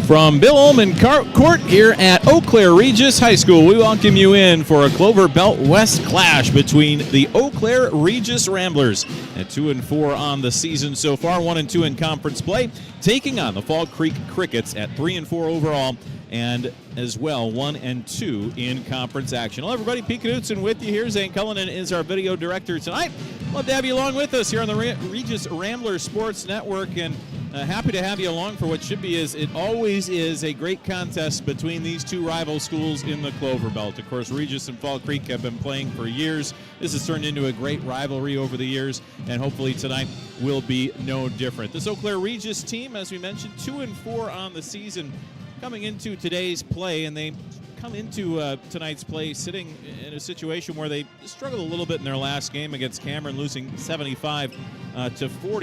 From Bill Ullman Court here at Eau Claire Regis High School, we welcome you in for a Clover Belt West clash between the Eau Claire Regis Ramblers at 2-4 on the season so far, 1-2 in conference play, taking on the Fall Creek Crickets at 3-4 overall, and as well 1-2 in conference action. Hello, everybody. Pete Knudsen with you here. Zane Cullinan is our video director tonight. Love to have you along with us here on the Regis Ramblers Sports Network, and happy to have you along for what should be it always is a great contest between these two rival schools in the Clover Belt. Of course, Regis and Fall Creek have been playing for years. This has turned into a great rivalry over the years, and hopefully tonight will be no different. This Eau Claire Regis team, as we mentioned, 2-4 on the season coming into today's play, and they come into tonight's play sitting in a situation where they struggled a little bit in their last game against Cameron, losing 75-40,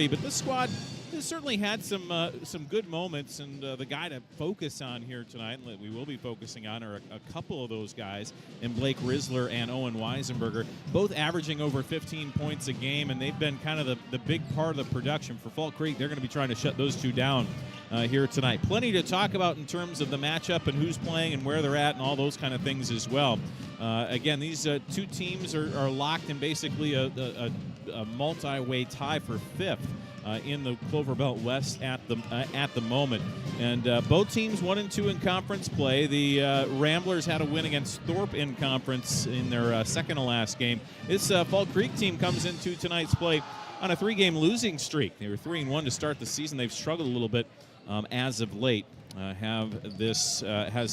but this squad has certainly had some good moments, and the guy to focus on here tonight, and we will be focusing on, are a couple of those guys, and Blake Risler and Owen Weisenberger, both averaging over 15 points a game, and they've been kind of the big part of the production for Fall Creek. They're going to be trying to shut those two down here tonight. Plenty to talk about in terms of the matchup and who's playing and where they're at and all those kind of things as well. Again, these two teams are locked in basically a multi-way tie for fifth in the Clover Belt West at the moment, and both teams 1-2 in conference play. The Ramblers had a win against Thorpe in conference in their second to last game. This Fall Creek team comes into tonight's play on a 3-game losing streak. They were 3-1 to start the season. They've struggled a little bit as of late. Has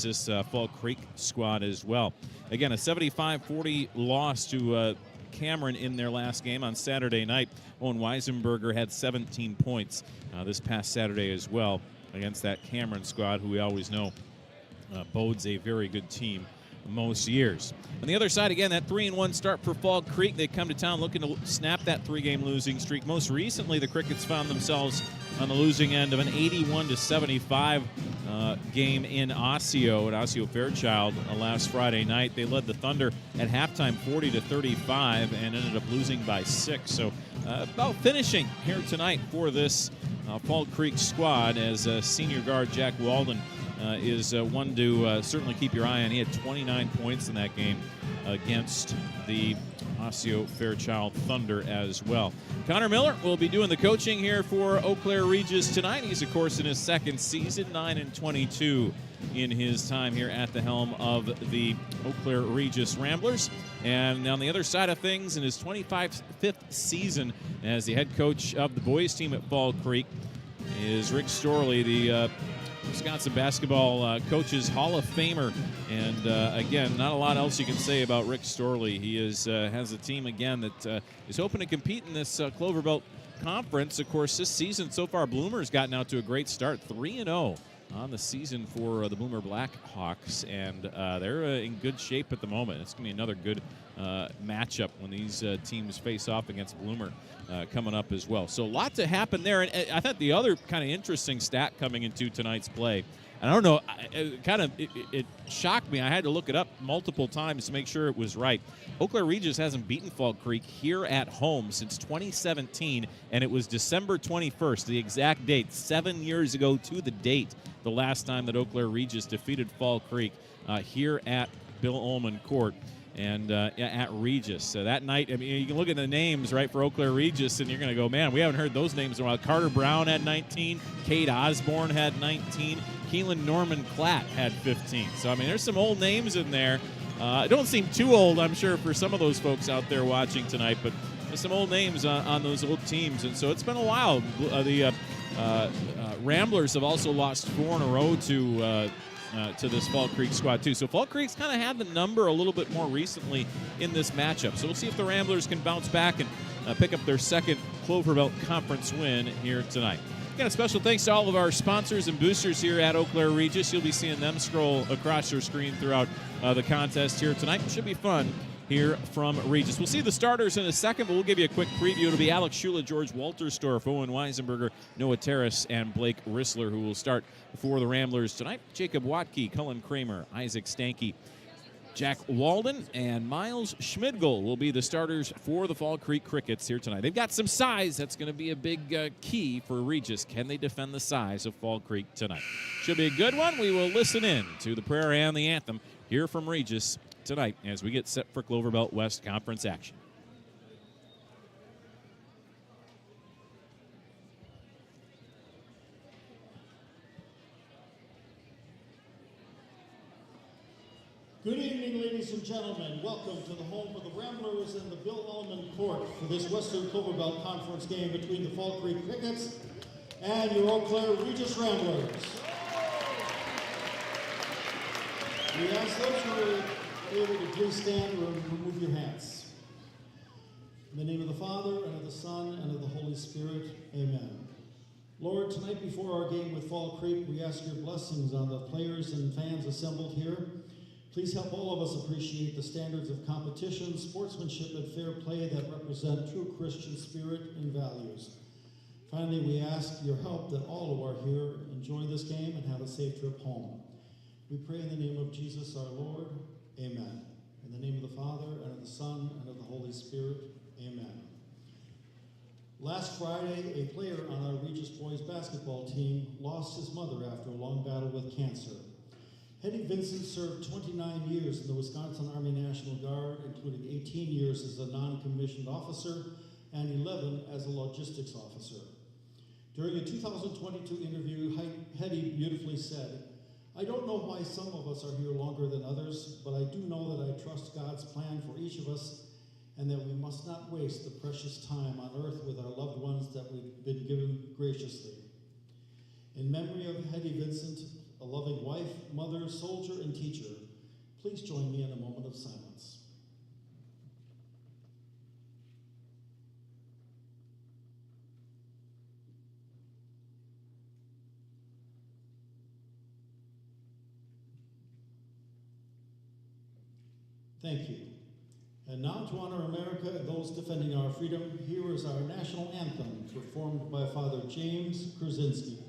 this Fall Creek squad as well. Again, a 75-40 loss to Cameron in their last game on Saturday night. Owen Weisenberger had 17 points this past Saturday as well against that Cameron squad, who we always know bodes a very good team most years. On the other side, again, that 3-1 start for Fall Creek. They come to town looking to snap that 3-game losing streak. Most recently, the Crickets found themselves on the losing end of an 81-75 game in Osseo at Osseo Fairchild last Friday night. They led the Thunder at halftime 40-35 and ended up losing by 6. So about finishing here tonight for this Fall Creek squad, as senior guard Jack Walden is one to certainly keep your eye on. He had 29 points in that game against the Osseo Fairchild Thunder as well. Connor Miller will be doing the coaching here for Eau Claire Regis tonight. He's, of course, in his second season, 9-22 in his time here at the helm of the Eau Claire Regis Ramblers. And on the other side of things, in his 25th season as the head coach of the boys team at Fall Creek, is Rick Storley, the Wisconsin Basketball Coaches Hall of Famer. And again, not a lot else you can say about Rick Storley. He has a team again that is hoping to compete in this Clover Belt Conference. Of course, this season so far, Bloomer's gotten out to a great start, 3-0 on the season for the Bloomer Blackhawks, and they're in good shape at the moment. It's going to be another good matchup when these teams face off against Bloomer coming up as well. So a lot to happen there. And I thought the other kind of interesting stat coming into tonight's play, and I don't know, it shocked me. I had to look it up multiple times to make sure it was right. Eau Claire Regis hasn't beaten Fall Creek here at home since 2017, and it was December 21st, the exact date, 7 years ago to the date, the last time that Eau Claire Regis defeated Fall Creek here at Bill Ullman Court. And at Regis. So that night, I mean, you can look at the names, right, for Eau Claire Regis, and you're going to go, man, we haven't heard those names in a while. Carter Brown had 19. Kate Osborne had 19. Keelan Norman Klatt had 15. So, I mean, there's some old names in there. Don't seem too old, I'm sure, for some of those folks out there watching tonight, but there's some old names on those old teams. And so it's been a while. The Ramblers have also lost 4 in a row to this Fall Creek squad, too. So Fall Creek's kind of had the number a little bit more recently in this matchup. So we'll see if the Ramblers can bounce back and pick up their second Clover Belt Conference win here tonight. Again, a special thanks to all of our sponsors and boosters here at Eau Claire Regis. You'll be seeing them scroll across your screen throughout the contest here tonight. It should be fun here from Regis. We'll see the starters in a second, but we'll give you a quick preview. It'll be Alex Shula, George Walterstorff, Owen Weisenberger, Noah Terrace, and Blake Risler, who will start for the Ramblers tonight. Jacob Watke, Cullen Kramer, Isaac Stanky, Jack Walden and Miles Schmidgel will be the starters for the Fall Creek Crickets here tonight. They've got some size. That's going to be a big key for Regis. Can they defend the size of Fall Creek tonight? Should be a good one. We will listen in to the prayer and the anthem here from Regis tonight as we get set for Clover Belt West Conference action. Good evening, ladies and gentlemen. Welcome to the home for the Ramblers and the Bill Ullman Court for this Western Clover Belt Conference game between the Fall Creek Crickets and your Eau Claire Regis Ramblers. We ask those who are able to please stand or remove your hats. In the name of the Father, and of the Son, and of the Holy Spirit, amen. Lord, tonight before our game with Fall Creek, we ask your blessings on the players and fans assembled here. Please help all of us appreciate the standards of competition, sportsmanship, and fair play that represent true Christian spirit and values. Finally, we ask your help that all who are here enjoy this game and have a safe trip home. We pray in the name of Jesus our Lord, amen. In the name of the Father, and of the Son, and of the Holy Spirit, amen. Last Friday, a player on our Regis boys basketball team lost his mother after a long battle with cancer. Hetty Vincent served 29 years in the Wisconsin Army National Guard, including 18 years as a non-commissioned officer and 11 as a logistics officer. During a 2022 interview, Hetty beautifully said, "I don't know why some of us are here longer than others, but I do know that I trust God's plan for each of us and that we must not waste the precious time on earth with our loved ones that we've been given graciously." In memory of Hetty Vincent, a loving wife, mother, soldier, and teacher, please join me in a moment of silence. Thank you. And now to honor America and those defending our freedom, here is our national anthem performed by Father James Krasinski.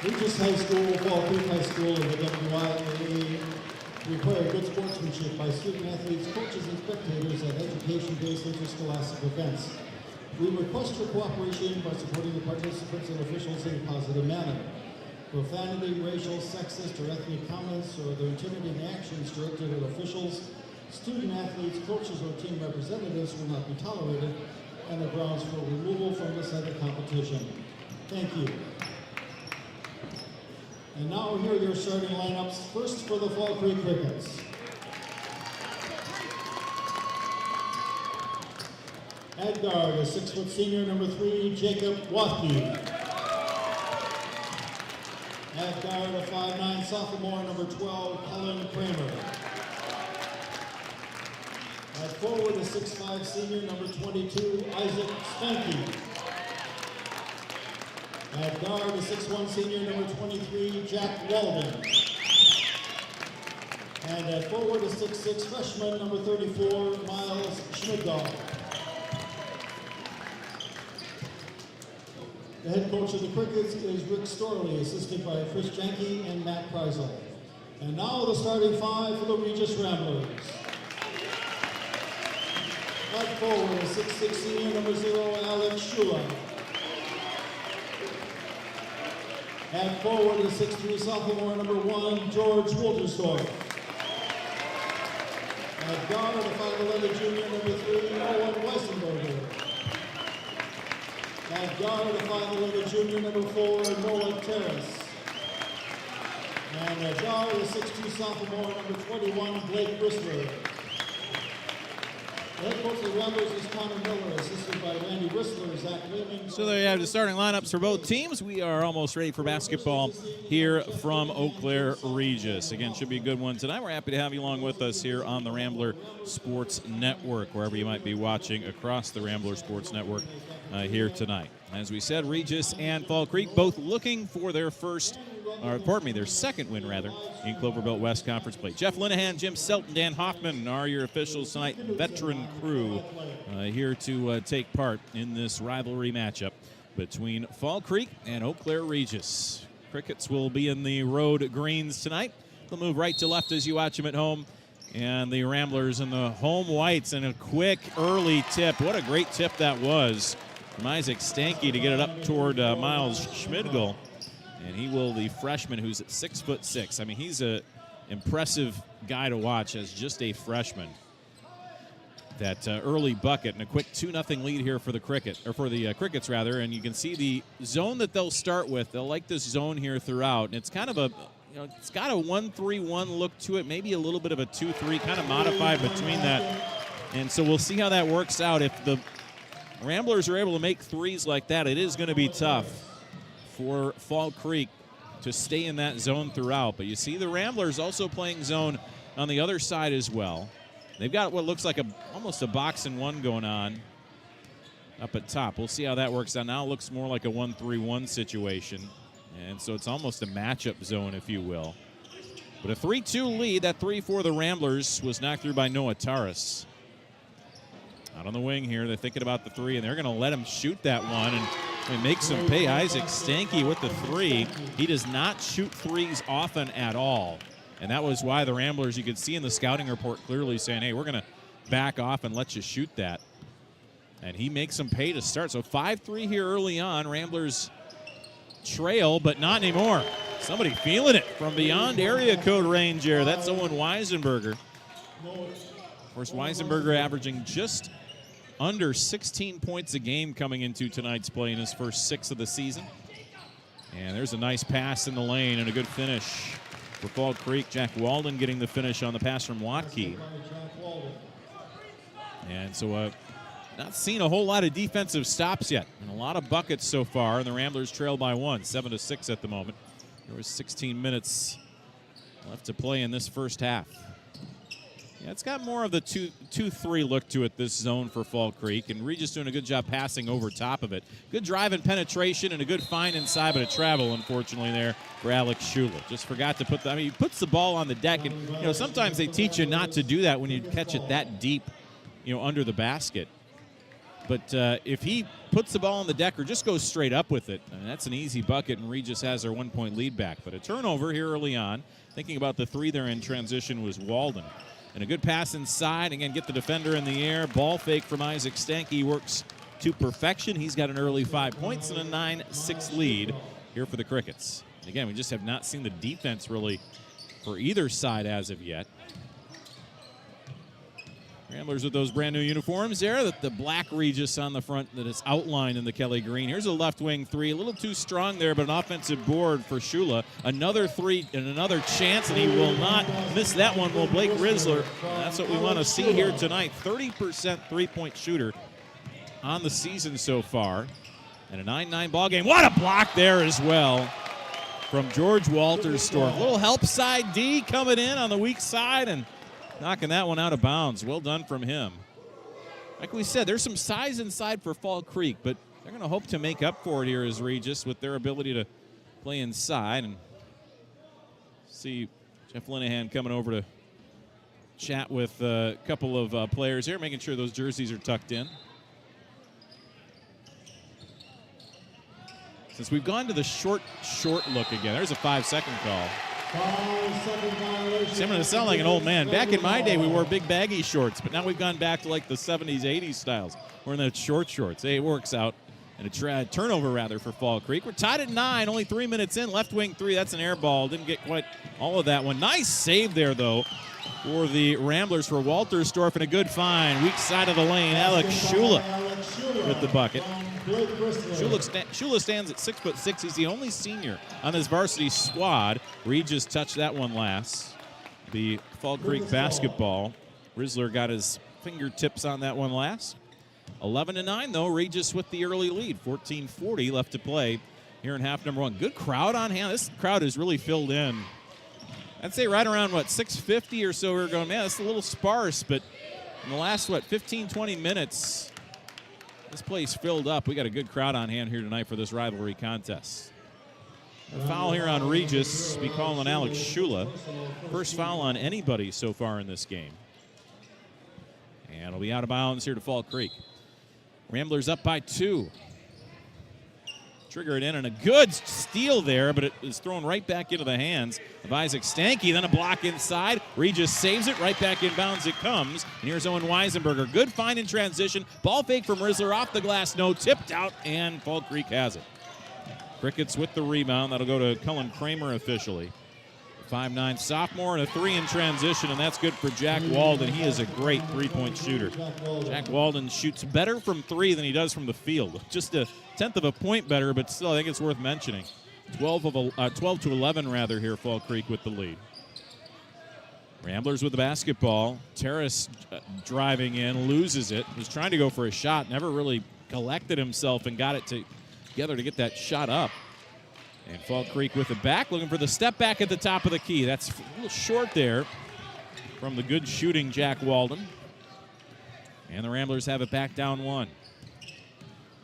Regis High School, Fall Creek High School, and the WIAA require good sportsmanship by student athletes, coaches, and spectators at education-based interscholastic events. We request your cooperation by supporting the participants and officials in a positive manner. Profanity, racial, sexist, or ethnic comments, or their intimidating actions directed at officials, student athletes, coaches, or team representatives will not be tolerated, and are grounds for removal from this other competition. Thank you. And now here are your starting lineups. First for the Fall Creek Crickets. At guard, a 6-foot senior, number 3, Jacob Wathke. At guard, a 5'9" sophomore, number 12, Cullen Kramer. At forward, a 6'5" senior, number 22, Isaac Spanky. At guard, a 6'1" senior, number 23, Jack Walden. And at forward is 6'6", freshman number 34, Miles Schmiddahl. The head coach of the Crickets is Rick Storley, assisted by Chris Janke and Matt Kreisel. And now the starting five for the Regis Ramblers. At forward is 6'6", senior number 0, Alex Shula. At forward is 6'3", sophomore number 1, George Wolterstorff. At guard is the 5'11", junior number 3, Owen Weissenberger. At guard is the 5'11", junior number 4, Noah Terrace. And at guard is 6'2", sophomore number 21, Blake Whistler. The head coach of the Ramblers is Connor Miller, assisted by Randy Whistler, Zach Lehman. So there you have the starting lineups for both teams. We are almost ready for basketball here from Eau Claire Regis. Again, should be a good one tonight. We're happy to have you along with us here on the Rambler Sports Network, wherever you might be watching across the Rambler Sports Network here tonight. As we said, Regis and Fall Creek both looking for their their second win, in Clover Belt West Conference play. Jeff Linehan, Jim Selton, Dan Hoffman are your officials tonight. Veteran crew here to take part in this rivalry matchup between Fall Creek and Eau Claire Regis. Crickets will be in the road greens tonight. They'll move right to left as you watch them at home. And the Ramblers in the home whites, and a quick early tip. What a great tip that was from Isaac Stanky to get it up toward Miles Schmiddahl. And he will, the freshman who's at 6'6". I mean, he's an impressive guy to watch as just a freshman. That early bucket and a quick 2-0 lead here for the Crickets, rather. And you can see the zone that they'll start with. They'll like this zone here throughout. And it's kind of a, it's got a 1-3-1 look to it, maybe a little bit of a 2-3, kind of modified between that. And so we'll see how that works out. If the Ramblers are able to make threes like that, it is going to be tough for Fall Creek to stay in that zone throughout. But you see the Ramblers also playing zone on the other side as well. They've got what looks like almost a box and one going on up at top. We'll see how that works out. Now it looks more like a 1-3-1 situation. And so it's almost a matchup zone, if you will. But a 3-2 lead, that 3 for the Ramblers, was knocked through by Noah Taras. Out on the wing here, they're thinking about the 3, and they're going to let him shoot that one. And it makes him pay. Isaac Stanky with the 3. He does not shoot threes often at all. And that was why the Ramblers, you could see in the scouting report clearly saying, hey, we're going to back off and let you shoot that. And he makes them pay to start. So 5-3 here early on. Ramblers trail, but not anymore. Somebody feeling it from beyond area code range here. That's Owen Weisenberger. Of course, Weisenberger averaging just under 16 points a game coming into tonight's play in his first 6 of the season. And there's a nice pass in the lane and a good finish for Fall Creek. Jack Walden getting the finish on the pass from Watke. And so not seen a whole lot of defensive stops yet, and a lot of buckets so far, and the Ramblers trail by 1, 7-6 at the moment. There was 16 minutes left to play in this first half. Yeah, it's got more of the 2-3 look to it, this zone for Fall Creek, and Regis doing a good job passing over top of it. Good drive and penetration and a good find inside, but a travel, unfortunately, there for Alex Shula. Just forgot to put he puts the ball on the deck, and, sometimes they teach you not to do that when you catch it that deep, under the basket. But if he puts the ball on the deck or just goes straight up with it, that's an easy bucket, and Regis has their 1-point lead back. But a turnover here early on. Thinking about the 3 there in transition was Walden. And a good pass inside. Again, get the defender in the air. Ball fake from Isaac Stanky works to perfection. He's got an early 5 points and a 9-6 lead here for the Crickets. And again, we just have not seen the defense really for either side as of yet. Ramblers with those brand new uniforms there, the black Regis on the front that is outlined in the Kelly green. Here's a left wing 3, a little too strong there, but an offensive board for Shula. Another 3 and another chance, and he will not miss that one. Will Blake Rizzler. That's what we want to see here tonight. 30% three-point shooter on the season so far. And a 9-9 ball game. What a block there as well from George Wolterstorff. Little help side D coming in on the weak side, and knocking that one out of bounds. Well done from him. Like we said, there's some size inside for Fall Creek, but they're going to hope to make up for it here as Regis with their ability to play inside. And see Jeff Linehan coming over to chat with a couple of players here, making sure those jerseys are tucked in. Since we've gone to the short look again, there's a 5-second call. 5-second violation. See, I'm going to sound like an old man. Back in my day, we wore big baggy shorts, but now we've gone back to like the 70s, 80s styles. We're in the short shorts. Hey, it works out. And a turnover, rather, for Fall Creek. We're tied at 9, only 3 minutes in. Left wing 3, that's an air ball. Didn't get quite all of that one. Nice save there, though, for the Ramblers for Waltersdorf, and a good find. Weak side of the lane, Alex Shula with the bucket. Shula stands at 6'6". He's the only senior on this varsity squad. Regis touched that one last. The Fall Creek basketball. Rizzler got his fingertips on that one last. 11-9, though. Regis with the early lead. 14:40 left to play here in half number 1. Good crowd on hand. This crowd is really filled in. I'd say right around, 650 or so. We were going, man, that's a little sparse, but in the last, 15, 20 minutes, this place filled up. We got a good crowd on hand here tonight for this rivalry contest. A foul here on Regis. Be calling Alex Shula. First foul on anybody so far in this game. And it'll be out of bounds here to Fall Creek. Ramblers up by 2. Trigger it in, and a good steal there, but it is thrown right back into the hands of Isaac Stanky. Then a block inside. Regis saves it. Right back in bounds it comes. And here's Owen Weisenberger. Good find in transition. Ball fake from Rizzler off the glass. No, tipped out, and Fall Creek has it. Crickets with the rebound. That'll go to Cullen Kramer officially. 5'9" sophomore, and a 3 in transition, and that's good for Jack Walden. He is a great three-point shooter. Jack Walden shoots better from 3 than he does from the field. Just a tenth of a point better, but still I think it's worth mentioning. 12-11 rather here, Fall Creek with the lead. Ramblers with the basketball. Terrace driving in, loses it. Was trying to go for a shot, never really collected himself and got it together to get that shot up. And Fall Creek with it back, looking for the step back at the top of the key. That's a little short there from the good shooting Jack Walden. And the Ramblers have it back down 1.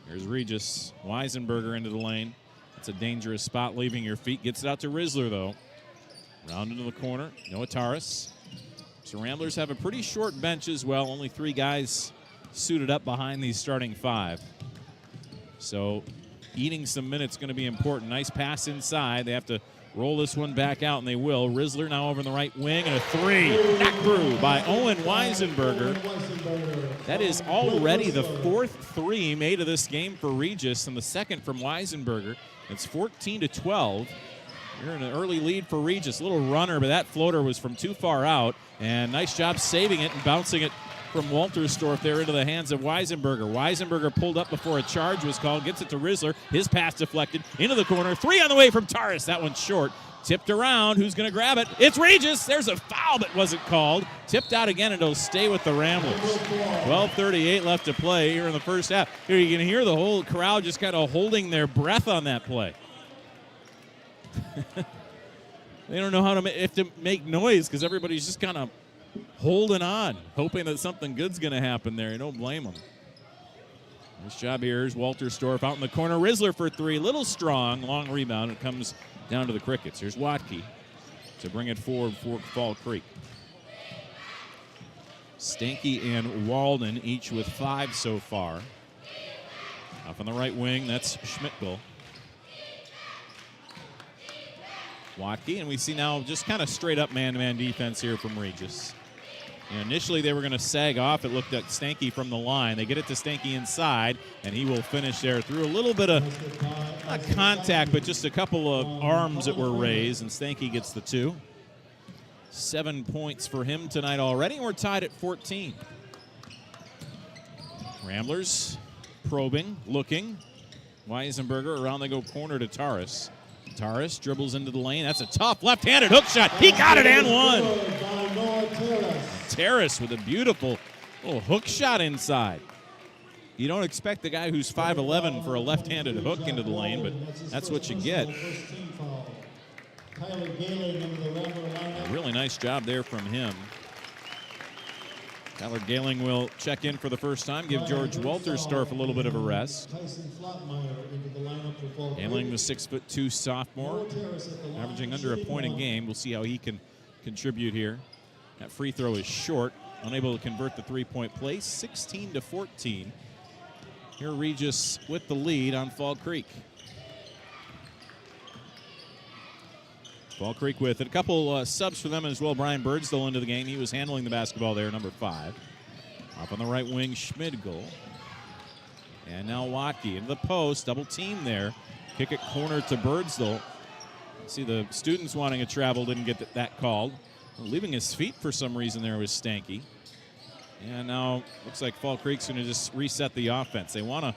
Here's Regis. Weisenberger into the lane. That's a dangerous spot, leaving your feet. Gets it out to Rizzler, though. Round into the corner. Noah Taras. So Ramblers have a pretty short bench as well. Only 3 guys suited up behind these starting 5. So eating some minutes going to be important. Nice pass inside. They have to roll this one back out, and they will. Rizzler now over in the right wing, and a 3. Knocked through by Owen Weisenberger. That is already the 4th 3 made of this game for Regis, and the 2nd from Weisenberger. It's 14-12. You're in an early lead for Regis. A little runner, but that floater was from too far out. And nice job saving it and bouncing it from Waltersdorf there into the hands of Weisenberger. Weisenberger pulled up before a charge was called, gets it to Rizzler. His pass deflected into the corner. 3 on the way from Taras. That one's short. Tipped around. Who's going to grab it? It's Regis. There's a foul that wasn't called. Tipped out again, and it'll stay with the Ramblers. 12:38 left to play here in the first half. Here you can hear the whole crowd just kind of holding their breath on that play. They don't know how to make noise because everybody's just kind of holding on, hoping that something good's going to happen there. You don't blame them. Nice job here. Here's Waltersdorf out in the corner. Rizzler for 3. Little strong. Long rebound. It comes down to the Crickets. Here's Watke to bring it forward for Fall Creek. Stanky and Walden each with 5 so far. Off on the right wing, that's Schmidtl. Watke, and we see now just kind of straight up man-to-man defense here from Regis. And initially they were going to sag off. It looked like Stanky from the line. They get it to Stanky inside, and he will finish there through a little bit of, not contact, but just a couple of arms that were raised, and Stanky gets the 2. 7 points for him tonight already, and we're tied at 14. Ramblers probing, looking. Weisenberger around, they go corner to Taras. Taras dribbles into the lane. That's a tough left-handed hook shot. He got it and one. Taras with a beautiful little hook shot inside. You don't expect the guy who's 5'11" for a left-handed hook into the lane, but that's what you get. A really nice job there from him. Tyler Gehling will check in for the first time, give George Waltersdorf a little bit of a rest. Gehling, the 6'2" sophomore, averaging under a point a game. We'll see how he can contribute here That free throw is short. Unable to convert the three-point play. 16-14. Here Regis with the lead on Fall Creek. Fall Creek with it. A couple subs for them as well. Brian Birdsdale into the game. He was handling the basketball there, number 5. Up on the right wing, Schmidgel. And now Watke into the post. Double team there. Kick it corner to Birdsdale. See the students wanting a travel, didn't get that called. Leaving his feet for some reason there was Stanky. And now looks like Fall Creek's going to just reset the offense. They want to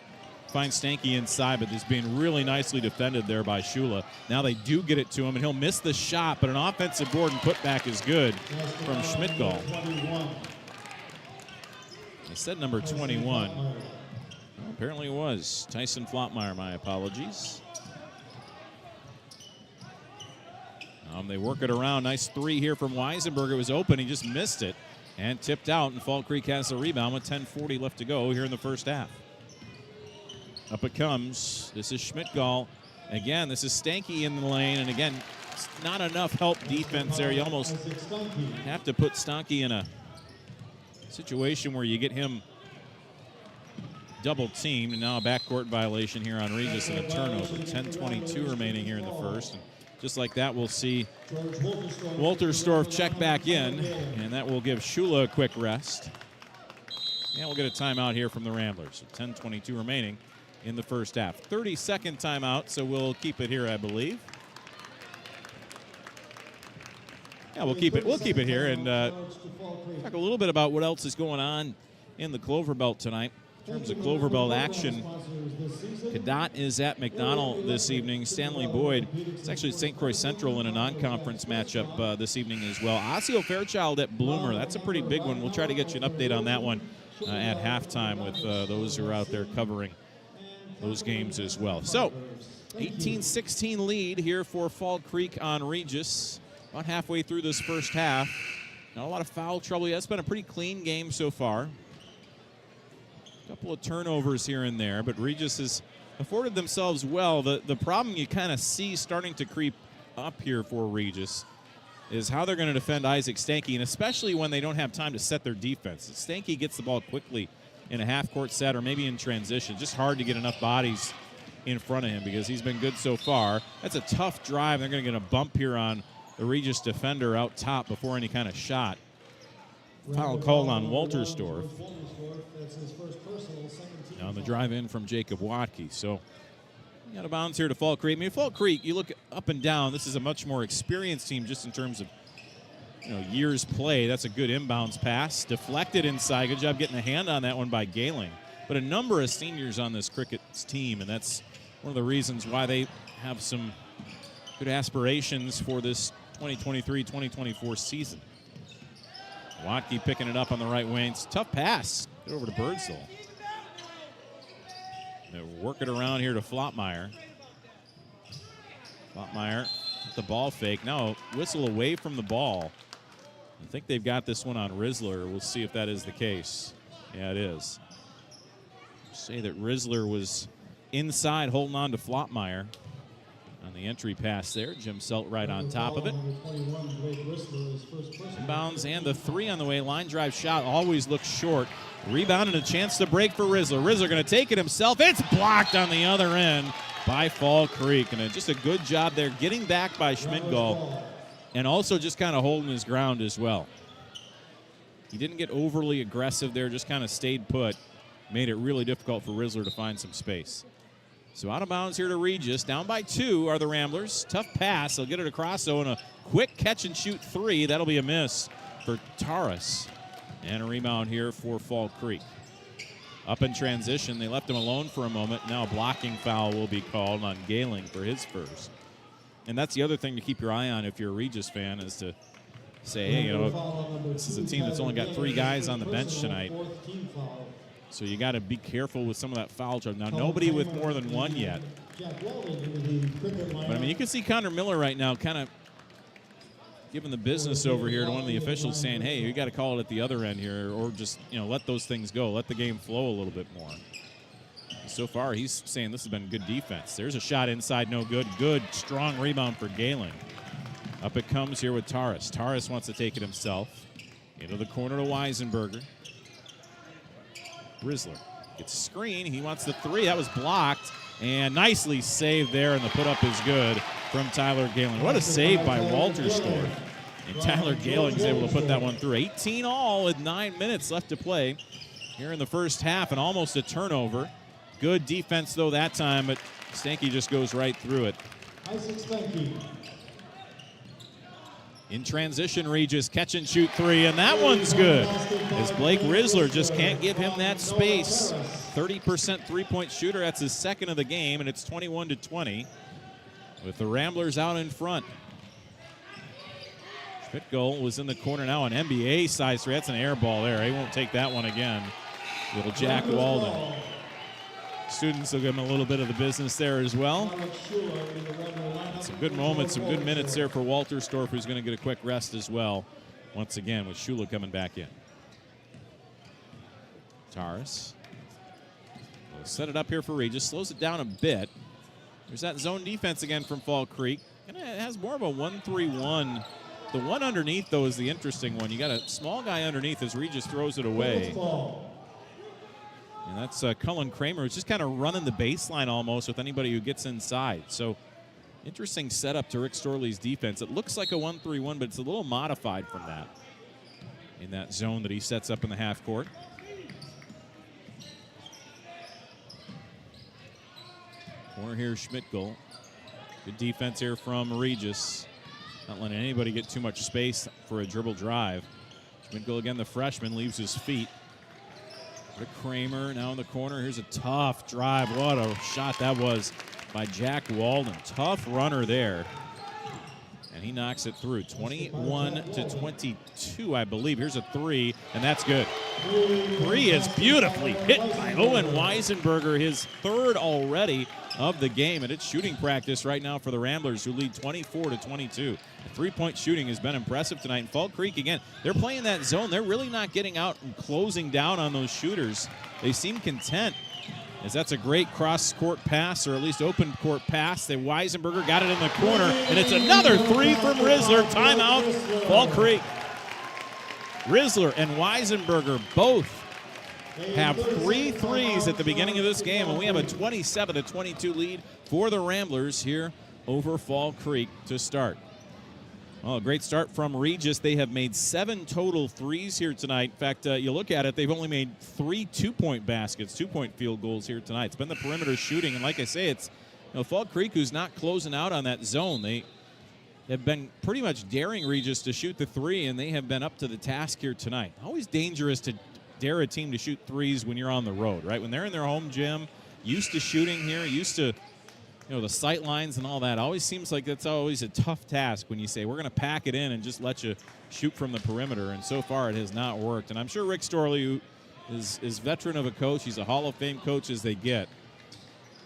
find Stanky inside, but this being really nicely defended there by Shula. Now they do get it to him, and he'll miss the shot, but an offensive board and putback is good from Schmidgall. I said number 21. Well, apparently it was Tyson Flottmeyer. My apologies. They work it around. Nice 3 here from Weisenberg. It was open. He just missed it and tipped out, and Fall Creek has the rebound with 10:40 left to go here in the first half. Up it comes. This is Schmidgall. Again, this is Stanky in the lane, and again, not enough help defense there. You almost have to put Stanky in a situation where you get him double teamed, and now a backcourt violation here on Regis and a turnover. 10:22 remaining here in the first. And just like that, we'll see Wolterstorff check back in, and that will give Shula a quick rest. And we'll get a timeout here from the Ramblers. 10:22 remaining in the first half. 30-second timeout, so we'll keep it here, I believe. Yeah, we'll keep it here and talk a little bit about what else is going on in the Clover Belt tonight. In terms of Clover Belt action, Cadott is at McDonell this evening. Stanley Boyd, it's actually St. Croix Central in a non-conference matchup this evening as well. Osseo Fairchild at Bloomer. That's a pretty big one. We'll try to get you an update on that one at halftime with those who are out there covering those games as well. So, 18-16 lead here for Fall Creek on Regis. About halfway through this first half. Not a lot of foul trouble yet. It's been a pretty clean game so far. Couple of turnovers here and there, but Regis has afforded themselves well. The problem you kind of see starting to creep up here for Regis is how they're going to defend Isaac Stanky, and especially when they don't have time to set their defense. Stanky gets the ball quickly in a half-court set or maybe in transition. Just hard to get enough bodies in front of him because he's been good so far. That's a tough drive. They're going to get a bump here on the Regis defender out top before any kind of shot. Foul called on Wolterstorff. Now the drive in from Jacob Watke. So out of bounds here to Fall Creek. I mean, Fall Creek, you look up and down, this is a much more experienced team just in terms of years play. That's a good inbounds pass. Deflected inside. Good job getting a hand on that one by Gailing. But a number of seniors on this Crickets team, and that's one of the reasons why they have some good aspirations for this 2023-2024 season. Watke picking it up on the right wing. It's a tough pass. Get over to Birdsdale. They work it around here to Flottmeyer. Flottmeyer with the ball fake. Now whistle away from the ball. I think they've got this one on Rizzler. We'll see if that is the case. Yeah, it is. Say that Rizzler was inside holding on to Flottmeyer on the entry pass there. Jim Selt right on top of it. Inbounds and the 3 on the way. Line drive shot always looks short. Rebound and a chance to break for Rizzler. Rizzler going to take it himself. It's blocked on the other end by Fall Creek. And just a good job there getting back by Schmidgall and also just kind of holding his ground as well. He didn't get overly aggressive there, just kind of stayed put. Made it really difficult for Rizzler to find some space. So out of bounds here to Regis. Down by 2 are the Ramblers. Tough pass. They'll get it across, though, and a quick catch-and-shoot 3. That'll be a miss for Taurus. And a rebound here for Fall Creek. Up in transition. They left him alone for a moment. Now a blocking foul will be called on Gailing for his first. And that's the other thing to keep your eye on if you're a Regis fan is to say, hey, this is a team that's only got 3 guys on the bench tonight. So you got to be careful with some of that foul trouble. Now, nobody with more than 1 yet. But, I mean, you can see Connor Miller right now kind of giving the business over here to one of the officials saying, hey, you got to call it at the other end here or just, let those things go. Let the game flow a little bit more. So far, he's saying this has been good defense. There's a shot inside, no good. Good, strong rebound for Gailing. Up it comes here with Taurus. Taurus wants to take it himself. Into the corner to Weisenberger. Risler gets a screen. He wants the three. That was blocked. And nicely saved there, and the put-up is good from Tyler Galen. What a save by Walterstorff. And Tyler Galen is able to put that one through. 18 all with 9 minutes left to play here in the first half, and almost a turnover. Good defense, though, that time, but Stanky just goes right through it. In transition, Regis catch and shoot three, and that one's good. As Blake Risler just can't give him that space. 30% three-point shooter. That's his second of the game, and it's 21-20 with the Ramblers out in front. Schmidt-Goal was in the corner now, an NBA size three. That's an air ball there. He won't take that one again. Little Jack Walden. Students will give him a little bit of the business there as well. Some good moments, some good minutes there for Walterstorff, who's going to get a quick rest as well. Once again, with Shula coming back in. Taras will set it up here for Regis. Slows it down a bit. There's that zone defense again from Fall Creek. And it has more of a 1-3-1. The one underneath, though, is the interesting one. You got a small guy underneath as Regis throws it away. And that's Cullen Kramer, who's just kind of running the baseline almost with anybody who gets inside. So interesting setup to Rick Storley's defense. It looks like a 1-3-1, but it's a little modified from that in that zone that he sets up in the half court. Corner here, Schmidt-Goal. Good defense here from Regis. Not letting anybody get too much space for a dribble drive. Schmidt-Goal again, the freshman, leaves his feet. Kramer now in the corner. Here's a tough drive. What a shot that was by Jack Walden. Tough runner there. And he knocks it through. 21-22, I believe. Here's a three, and that's good. Three is beautifully hit by Owen Weisenberger, his third already of the game. And it's shooting practice right now for the Ramblers, who lead 24-22. The three-point shooting has been impressive tonight. And Fall Creek, again, they're playing that zone. They're really not getting out and closing down on those shooters. They seem content, as that's a great cross-court pass, or at least open-court pass. Weisenberger got it in the corner, and it's another three from Risler. Timeout, Fall Creek. Risler and Weisenberger both have 3 threes at the beginning of this game, and we have a 27-22 lead for the Ramblers here over Fall Creek to start. Well, a great start from Regis. They have made 7 total threes here tonight. In fact, you look at it, they've only made 3 two-point baskets, 2-point field goals here tonight. It's been the perimeter shooting, and like I say, it's Fall Creek who's not closing out on that zone. They have been pretty much daring Regis to shoot the three, and they have been up to the task here tonight. Always dangerous to dare a team to shoot threes when you're on the road, right? When they're in their home gym, used to shooting here, used to the sight lines and all that. Always seems like that's always a tough task when you say, we're going to pack it in and just let you shoot from the perimeter. And so far it has not worked. And I'm sure Rick Storley, who is veteran of a coach, he's a Hall of Fame coach as they get.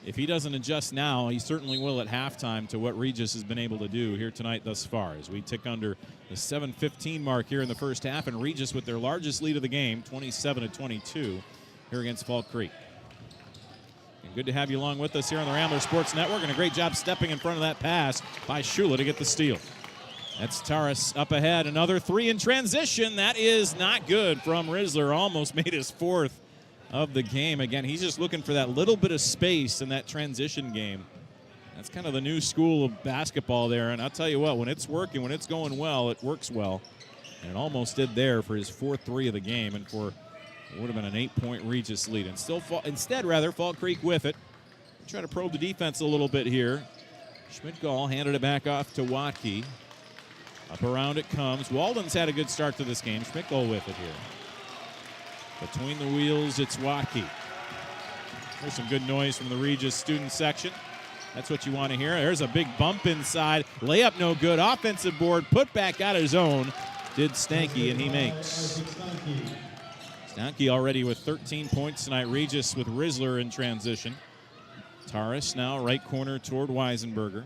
If he doesn't adjust now, he certainly will at halftime to what Regis has been able to do here tonight thus far, as we tick under the 7:15 mark here in the first half. And Regis with their largest lead of the game, 27-22 here against Fall Creek. Good to have you along with us here on the Rambler Sports Network, and a great job stepping in front of that pass by Shula to get the steal. That's Taras up ahead. Another three in transition. That is not good from Risler. Almost made his 4th of the game. Again, he's just looking for that little bit of space in that transition game. That's kind of the new school of basketball there, and I'll tell you what, when it's working, when it's going well, it works well. And it almost did there for his 4th three of the game, and for it would have been an 8-point Regis lead. And instead, Fall Creek with it. Try to probe the defense a little bit here. Schmidt-Goal handed it back off to Watke. Up around it comes. Walden's had a good start to this game. Schmidt-Goal with it here. Between the wheels, it's Watke. There's some good noise from the Regis student section. That's what you want to hear. There's a big bump inside. Layup no good. Offensive board put back out of zone. Did Stanky, and he makes. Stanky already with 13 points tonight. Regis with Risler in transition. Taras now right corner toward Weisenberger.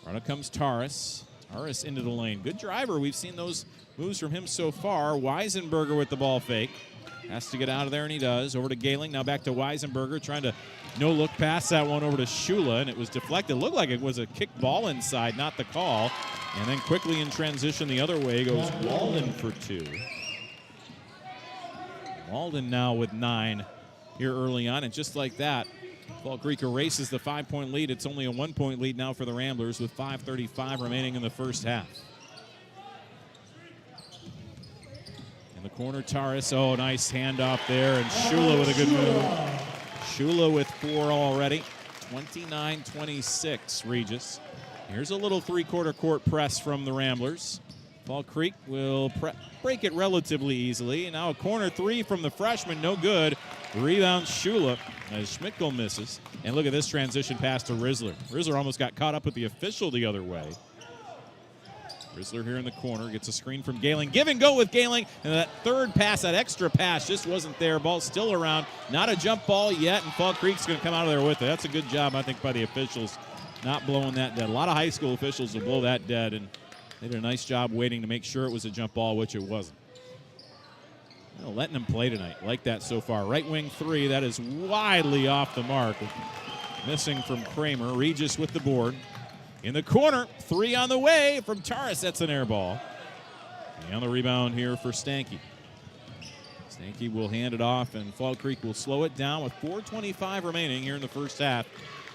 Right comes Taras. Taras into the lane. Good driver. We've seen those moves from him so far. Weisenberger with the ball fake. Has to get out of there, and he does. Over to Gehling. Now back to Weisenberger. Trying to no-look pass that one over to Shula, and it was deflected. Looked like it was a kick ball inside, not the call. And then quickly in transition the other way goes Walden for 2. Walden now with 9 here early on, and just like that, Fall Creek erases the 5-point lead. It's only a 1-point lead now for the Ramblers with 5:35 remaining in the first half. In the corner, Taurus. Oh, nice handoff there, and Shula with a good move. Shula with 4 already. 29-26, Regis. Here's a little three-quarter court press from the Ramblers. Fall Creek will break it relatively easily. And now a corner 3 from the freshman, no good. Rebound Shula as Schmidtkel misses. And look at this transition pass to Risler. Risler almost got caught up with the official the other way. Risler here in the corner gets a screen from Gailing. Give and go with Gailing. And that third pass, that extra pass, just wasn't there. Ball still around. Not a jump ball yet, and Fall Creek's going to come out of there with it. That's a good job, I think, by the officials not blowing that dead. A lot of high school officials will blow that dead, and they did a nice job waiting to make sure it was a jump ball, which it wasn't. Letting them play tonight. Like that so far. Right wing 3, that is widely off the mark. Missing from Kramer. Regis with the board. In the corner, 3 on the way from Taurus. That's an air ball. And on the rebound here for Stanky. Stanky will hand it off, and Fall Creek will slow it down with 4:25 remaining here in the first half.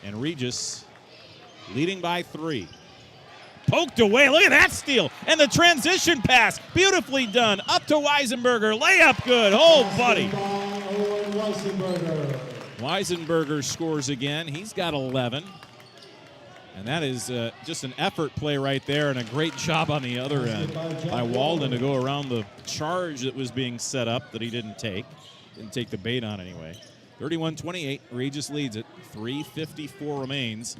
And Regis leading by 3. Poked away. Look at that steal. And the transition pass. Beautifully done. Up to Weisenberger. Layup good. Oh, buddy. Weisenberger scores again. He's got 11. And that is just an effort play right there, and a great job on the other end by Walden to go around the charge that was being set up that he didn't take. Didn't take the bait on anyway. 31-28, Regis leads it. 3:54 remains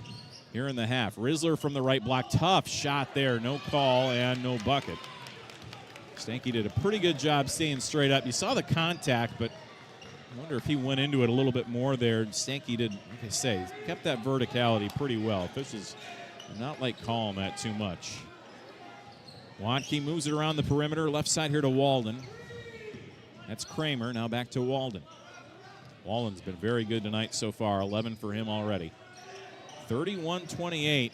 here in the half. Risler from the right block. Tough shot there. No call and no bucket. Stanky did a pretty good job staying straight up. You saw the contact, but I wonder if he went into it a little bit more there. Stanky did, like I say, kept that verticality pretty well. Officials do not like calling that too much. Wadke moves it around the perimeter. Left side here to Walden. That's Kramer. Now back to Walden. Walden's been very good tonight so far. 11 for him already. 31-28.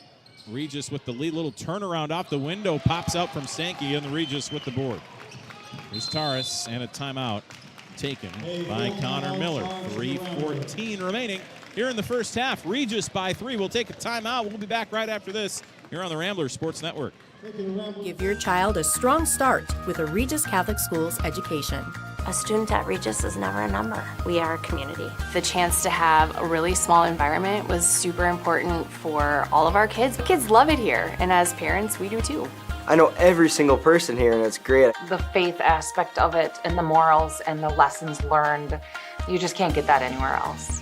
Regis with the lead. Little turnaround off the window. Pops out from Stanky, and the Regis with the board. Here's Taurus, and a timeout taken by Connor Miller. 3:14 remaining here in the first half. Regis by 3. We'll take a timeout. We'll be back right after this here on the Ramblers Sports Network. Give your child a strong start with a Regis Catholic Schools education. A student at Regis is never a number. We are a community. The chance to have a really small environment was super important for all of our kids. The kids love it here, and as parents, we do too. I know every single person here, and it's great. The faith aspect of it and the morals and the lessons learned, you just can't get that anywhere else.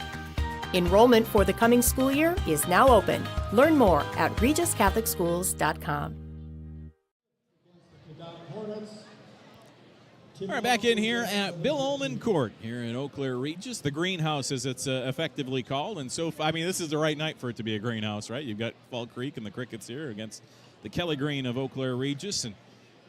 Enrollment for the coming school year is now open. Learn more at regiscatholicschools.com. All right, back in here at Bill Ullman Court here in Eau Claire Regis, the greenhouse as it's effectively called. And so, I mean, this is the right night for it to be a greenhouse, right? You've got Fall Creek and the Crickets here against the Kelly Green of Eau Claire Regis, and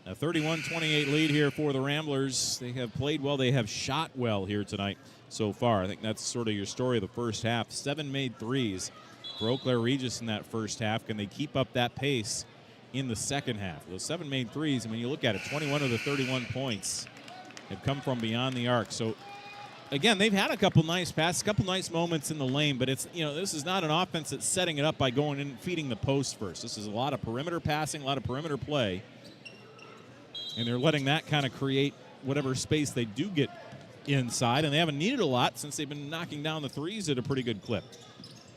a 31-28 lead here for the Ramblers. They have played well. They have shot well here tonight so far. I think that's sort of your story of the first half. 7 made threes for Eau Claire Regis in that first half. Can they keep up that pace in the second half? Those 7 made threes, and when you look at it, 21 of the 31 points have come from beyond the arc. So, again, they've had a couple nice passes, a couple nice moments in the lane, but it's, this is not an offense that's setting it up by going in and feeding the post first. This is a lot of perimeter passing, a lot of perimeter play, and they're letting that kind of create whatever space they do get inside, and they haven't needed a lot since they've been knocking down the threes at a pretty good clip.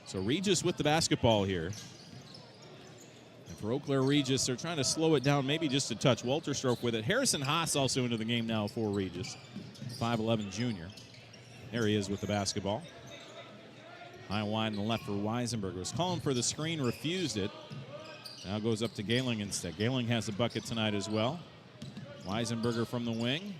So Regis with the basketball here. And for Eau Claire Regis, they're trying to slow it down maybe just a touch. Walterstorff with it. Harrison Haas also into the game now for Regis, 5'11 junior. There he is with the basketball. High wide on the left for Weisenberger. Was calling for the screen, refused it. Now goes up to Gailing instead. Gailing has a bucket tonight as well. Weisenberger from the wing.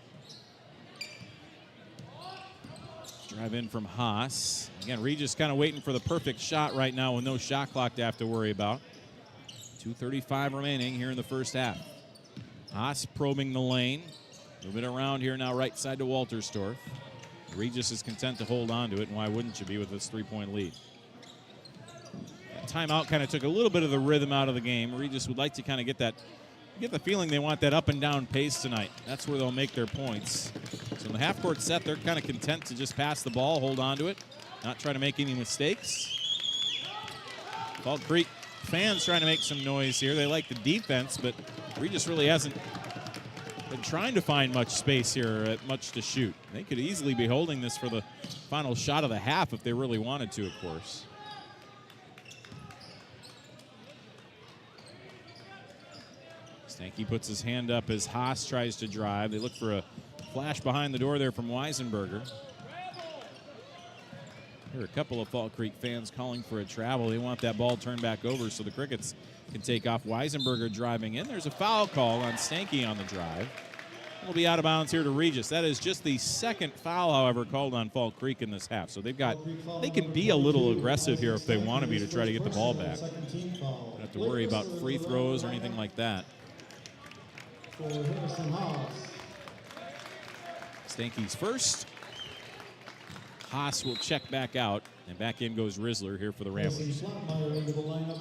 Drive in from Haas. Again, Regis kind of waiting for the perfect shot right now with no shot clock to have to worry about. 2:35 remaining here in the first half. Haas probing the lane. Moving around here now right side to Walterstorff. Regis is content to hold on to it, and why wouldn't you be with this 3-point lead? That timeout kind of took a little bit of the rhythm out of the game. Regis would like to kind of get the feeling they want that up and down pace tonight. That's where they'll make their points. So in the half-court set, they're kind of content to just pass the ball, hold on to it, not try to make any mistakes. Fall Creek fans trying to make some noise here. They like the defense, but Regis really hasn't been trying to find much space here, much to shoot. They could easily be holding this for the final shot of the half if they really wanted to, of course. Stanky puts his hand up as Haas tries to drive. They look for a flash behind the door there from Weisenberger. Here are a couple of Fall Creek fans calling for a travel. They want that ball turned back over so the Crickets can take off. Weisenberger driving in. There's a foul call on Stanky on the drive. It'll be out of bounds here to Regis. That is just the second foul, however, called on Fall Creek in this half. So they can be a little aggressive here if they want to be to try to get the ball back. Don't have to worry about free throws or anything like that. Stanky's first. Haas will check back out, and back in goes Rizzler here for the Ramblers.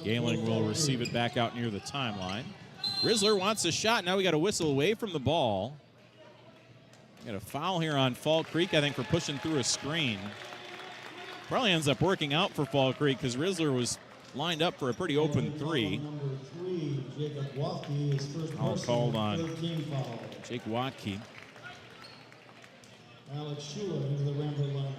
Galen will receive it back out near the timeline. Rizzler wants a shot. Now we got a whistle away from the ball. Got a foul here on Fall Creek, I think, for pushing through a screen. Probably ends up working out for Fall Creek because Rizzler was lined up for a pretty open three. All called on Jake Watke. Alex Shula into the Rambler line.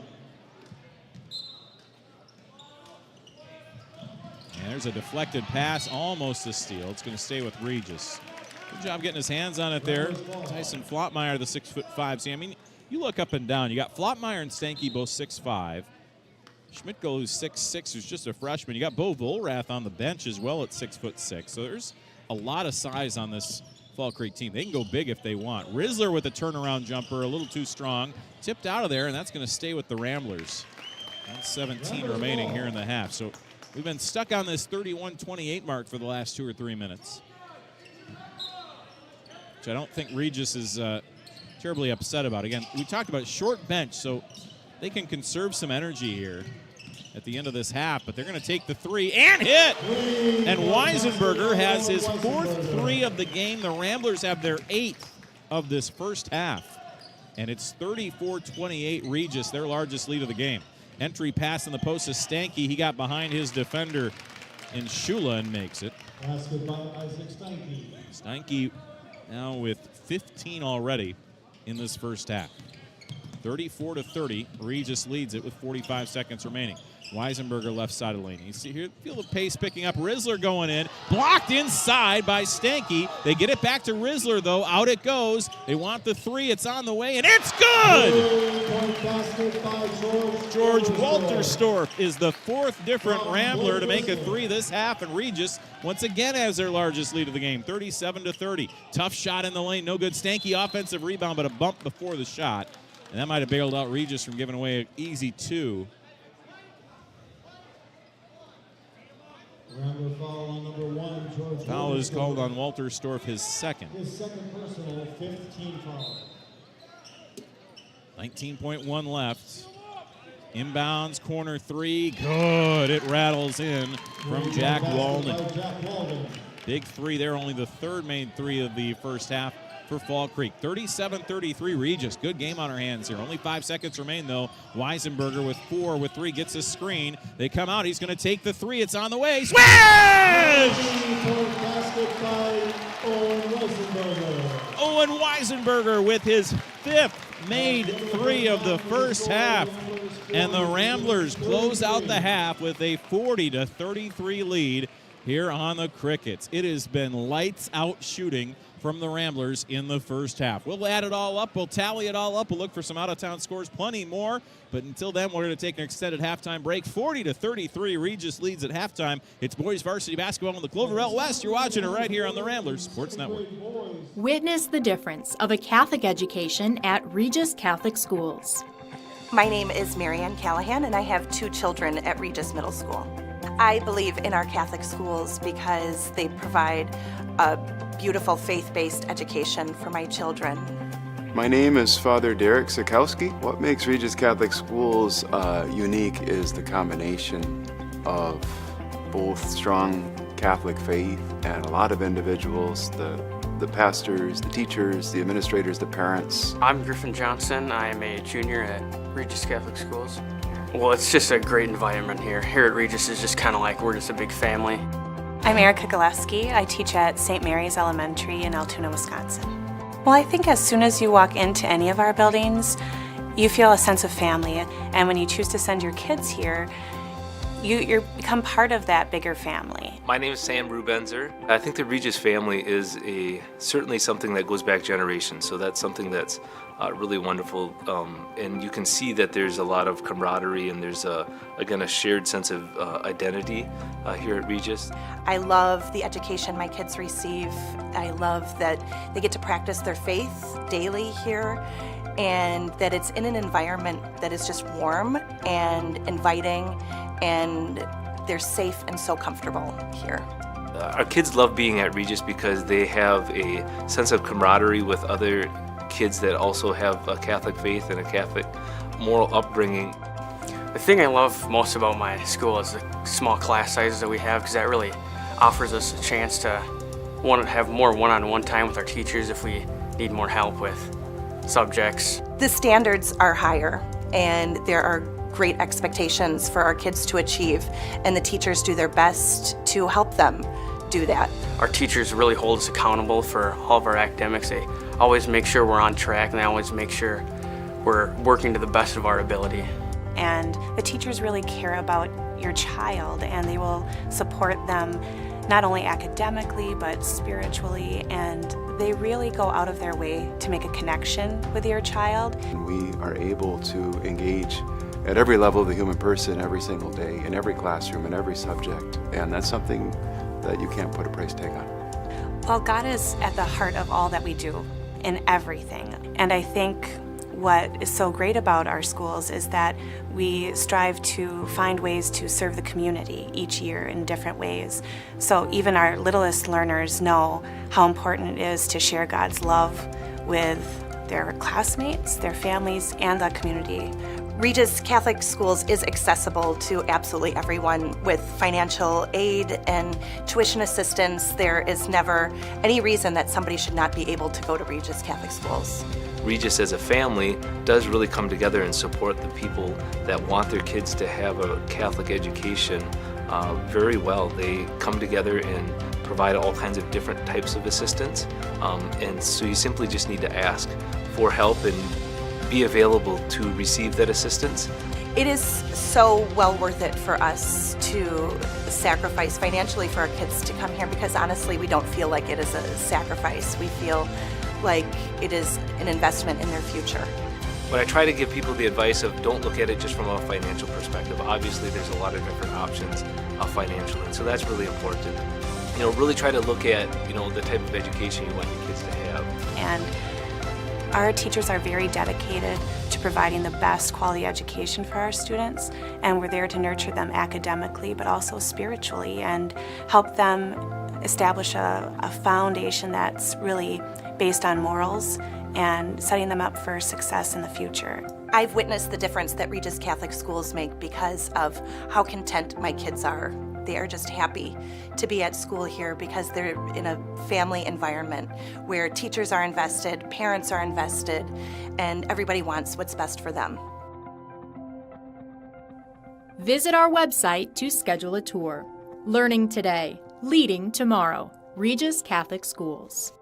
And there's a deflected pass, almost a steal. It's going to stay with Regis. Good job getting his hands on it there. Tyson Flotmeyer, the 6'5". See, I mean, you look up and down. You got Flotmeyer and Stanky both 6'5". Schmidtko, who's 6'6", who's just a freshman. You got Bo Volrath on the bench as well at 6'6". So there's a lot of size on this Fall Creek team. They can go big if they want. Rizzler with a turnaround jumper, a little too strong. Tipped out of there, and that's going to stay with the Ramblers. 1:17 remaining here in the half. So we've been stuck on this 31-28 mark for the last 2 or 3 minutes, which I don't think Regis is terribly upset about. Again, we talked about short bench, so they can conserve some energy here at the end of this half, but they're going to take the three and hit. And Weisenberger has his 4th three of the game. The Ramblers have their 8th of this first half, and it's 34-28 Regis, their largest lead of the game. Entry pass in the post to Stanky. He got behind his defender in Shula and makes it. Basket by Isaac Stanky. Stanky now with 15 already in this first half. 34-30. Regis leads it with 45 seconds remaining. Weisenberger left side of the lane. You see here, feel the pace picking up. Rizzler going in. Blocked inside by Stanky. They get it back to Rizzler, though. Out it goes. They want the three. It's on the way, and it's good! George Walterstorff is the 4th different Rambler to make a three this half, and Regis once again has their largest lead of the game, 37-30. Tough shot in the lane. No good. Stanky offensive rebound, but a bump before the shot. And that might have bailed out Regis from giving away an easy 2. Rambler foul on number 1, George. Foul is called on Walterstorff, his second. His second personal, 15 foul. 19.1 left. Inbounds, corner 3. Good. It rattles in from Jack Walden. Big 3 there, only the 3rd main 3 of the first half for Fall Creek. 37-33 Regis. Good game on our hands here. Only 5 seconds remain, though. Weisenberger with 4, with 3, gets a screen. They come out. He's going to take the 3. It's on the way. Swish! Owen Weisenberger with his 5th made 3 of the first half. And the Ramblers close out the half with a 40-33 lead here on the Crickets. It has been lights out shooting from the Ramblers in the first half. We'll add it all up. We'll tally it all up. We'll look for some out-of-town scores, plenty more. But until then, we're going to take an extended halftime break. 40-33, Regis leads at halftime. It's boys varsity basketball in the Clover Belt West. You're watching it right here on the Ramblers Sports Network. Witness the difference of a Catholic education at Regis Catholic Schools. My name is Marianne Callahan, and I have 2 children at Regis Middle School. I believe in our Catholic schools because they provide a beautiful faith-based education for my children. My name is Father Derek Sikowski. What makes Regis Catholic Schools unique is the combination of both strong Catholic faith and a lot of individuals, the the pastors, the teachers, the administrators, the parents. I'm Griffin Johnson. I am a junior at Regis Catholic Schools. Well, it's just a great environment here. Here at Regis is just kind of like we're just a big family. I'm Erica Gillespie. I teach at St. Mary's Elementary in Altoona, Wisconsin. Well, I think as soon as you walk into any of our buildings, you feel a sense of family. And when you choose to send your kids here, you become part of that bigger family. My name is Sam Rubenzer. I think the Regis family is certainly something that goes back generations, so that's something that's really wonderful. And you can see that there's a lot of camaraderie and there's, again, a shared sense of identity here at Regis. I love the education my kids receive. I love that they get to practice their faith daily here, and that it's in an environment that is just warm and inviting, and they're safe and so comfortable here. Our kids love being at Regis because they have a sense of camaraderie with other kids that also have a Catholic faith and a Catholic moral upbringing. The thing I love most about my school is the small class sizes that we have, because that really offers us a chance to have more one-on-one time with our teachers if we need more help with subjects. The standards are higher, and there are great expectations for our kids to achieve, and the teachers do their best to help them do that. Our teachers really hold us accountable for all of our academics. They always make sure we're on track, and they always make sure we're working to the best of our ability. And the teachers really care about your child, and they will support them not only academically but spiritually, and they really go out of their way to make a connection with your child. We are able to engage at every level of the human person every single day, in every classroom, in every subject, and that's something that you can't put a price tag on. Well, God is at the heart of all that we do, in everything. And I think what is so great about our schools is that we strive to find ways to serve the community each year in different ways. So even our littlest learners know how important it is to share God's love with their classmates, their families, and the community. Regis Catholic Schools is accessible to absolutely everyone with financial aid and tuition assistance. There is never any reason that somebody should not be able to go to Regis Catholic Schools. Regis as a family does really come together and support the people that want their kids to have a Catholic education very well. They come together and provide all kinds of different types of assistance, and so you simply just need to ask for help and be available to receive that assistance. It is so well worth it for us to sacrifice financially for our kids to come here, because honestly we don't feel like it is a sacrifice. We feel like it is an investment in their future. But I try to give people the advice of don't look at it just from a financial perspective. Obviously there's a lot of different options financially, and so that's really important. Really try to look at the type of education you want your kids to have. And our teachers are very dedicated to providing the best quality education for our students, and we're there to nurture them academically but also spiritually and help them establish a foundation that's really based on morals and setting them up for success in the future. I've witnessed the difference that Regis Catholic Schools make because of how content my kids are. They are just happy to be at school here because they're in a family environment where teachers are invested, parents are invested, and everybody wants what's best for them. Visit our website to schedule a tour. Learning today, leading tomorrow. Regis Catholic Schools.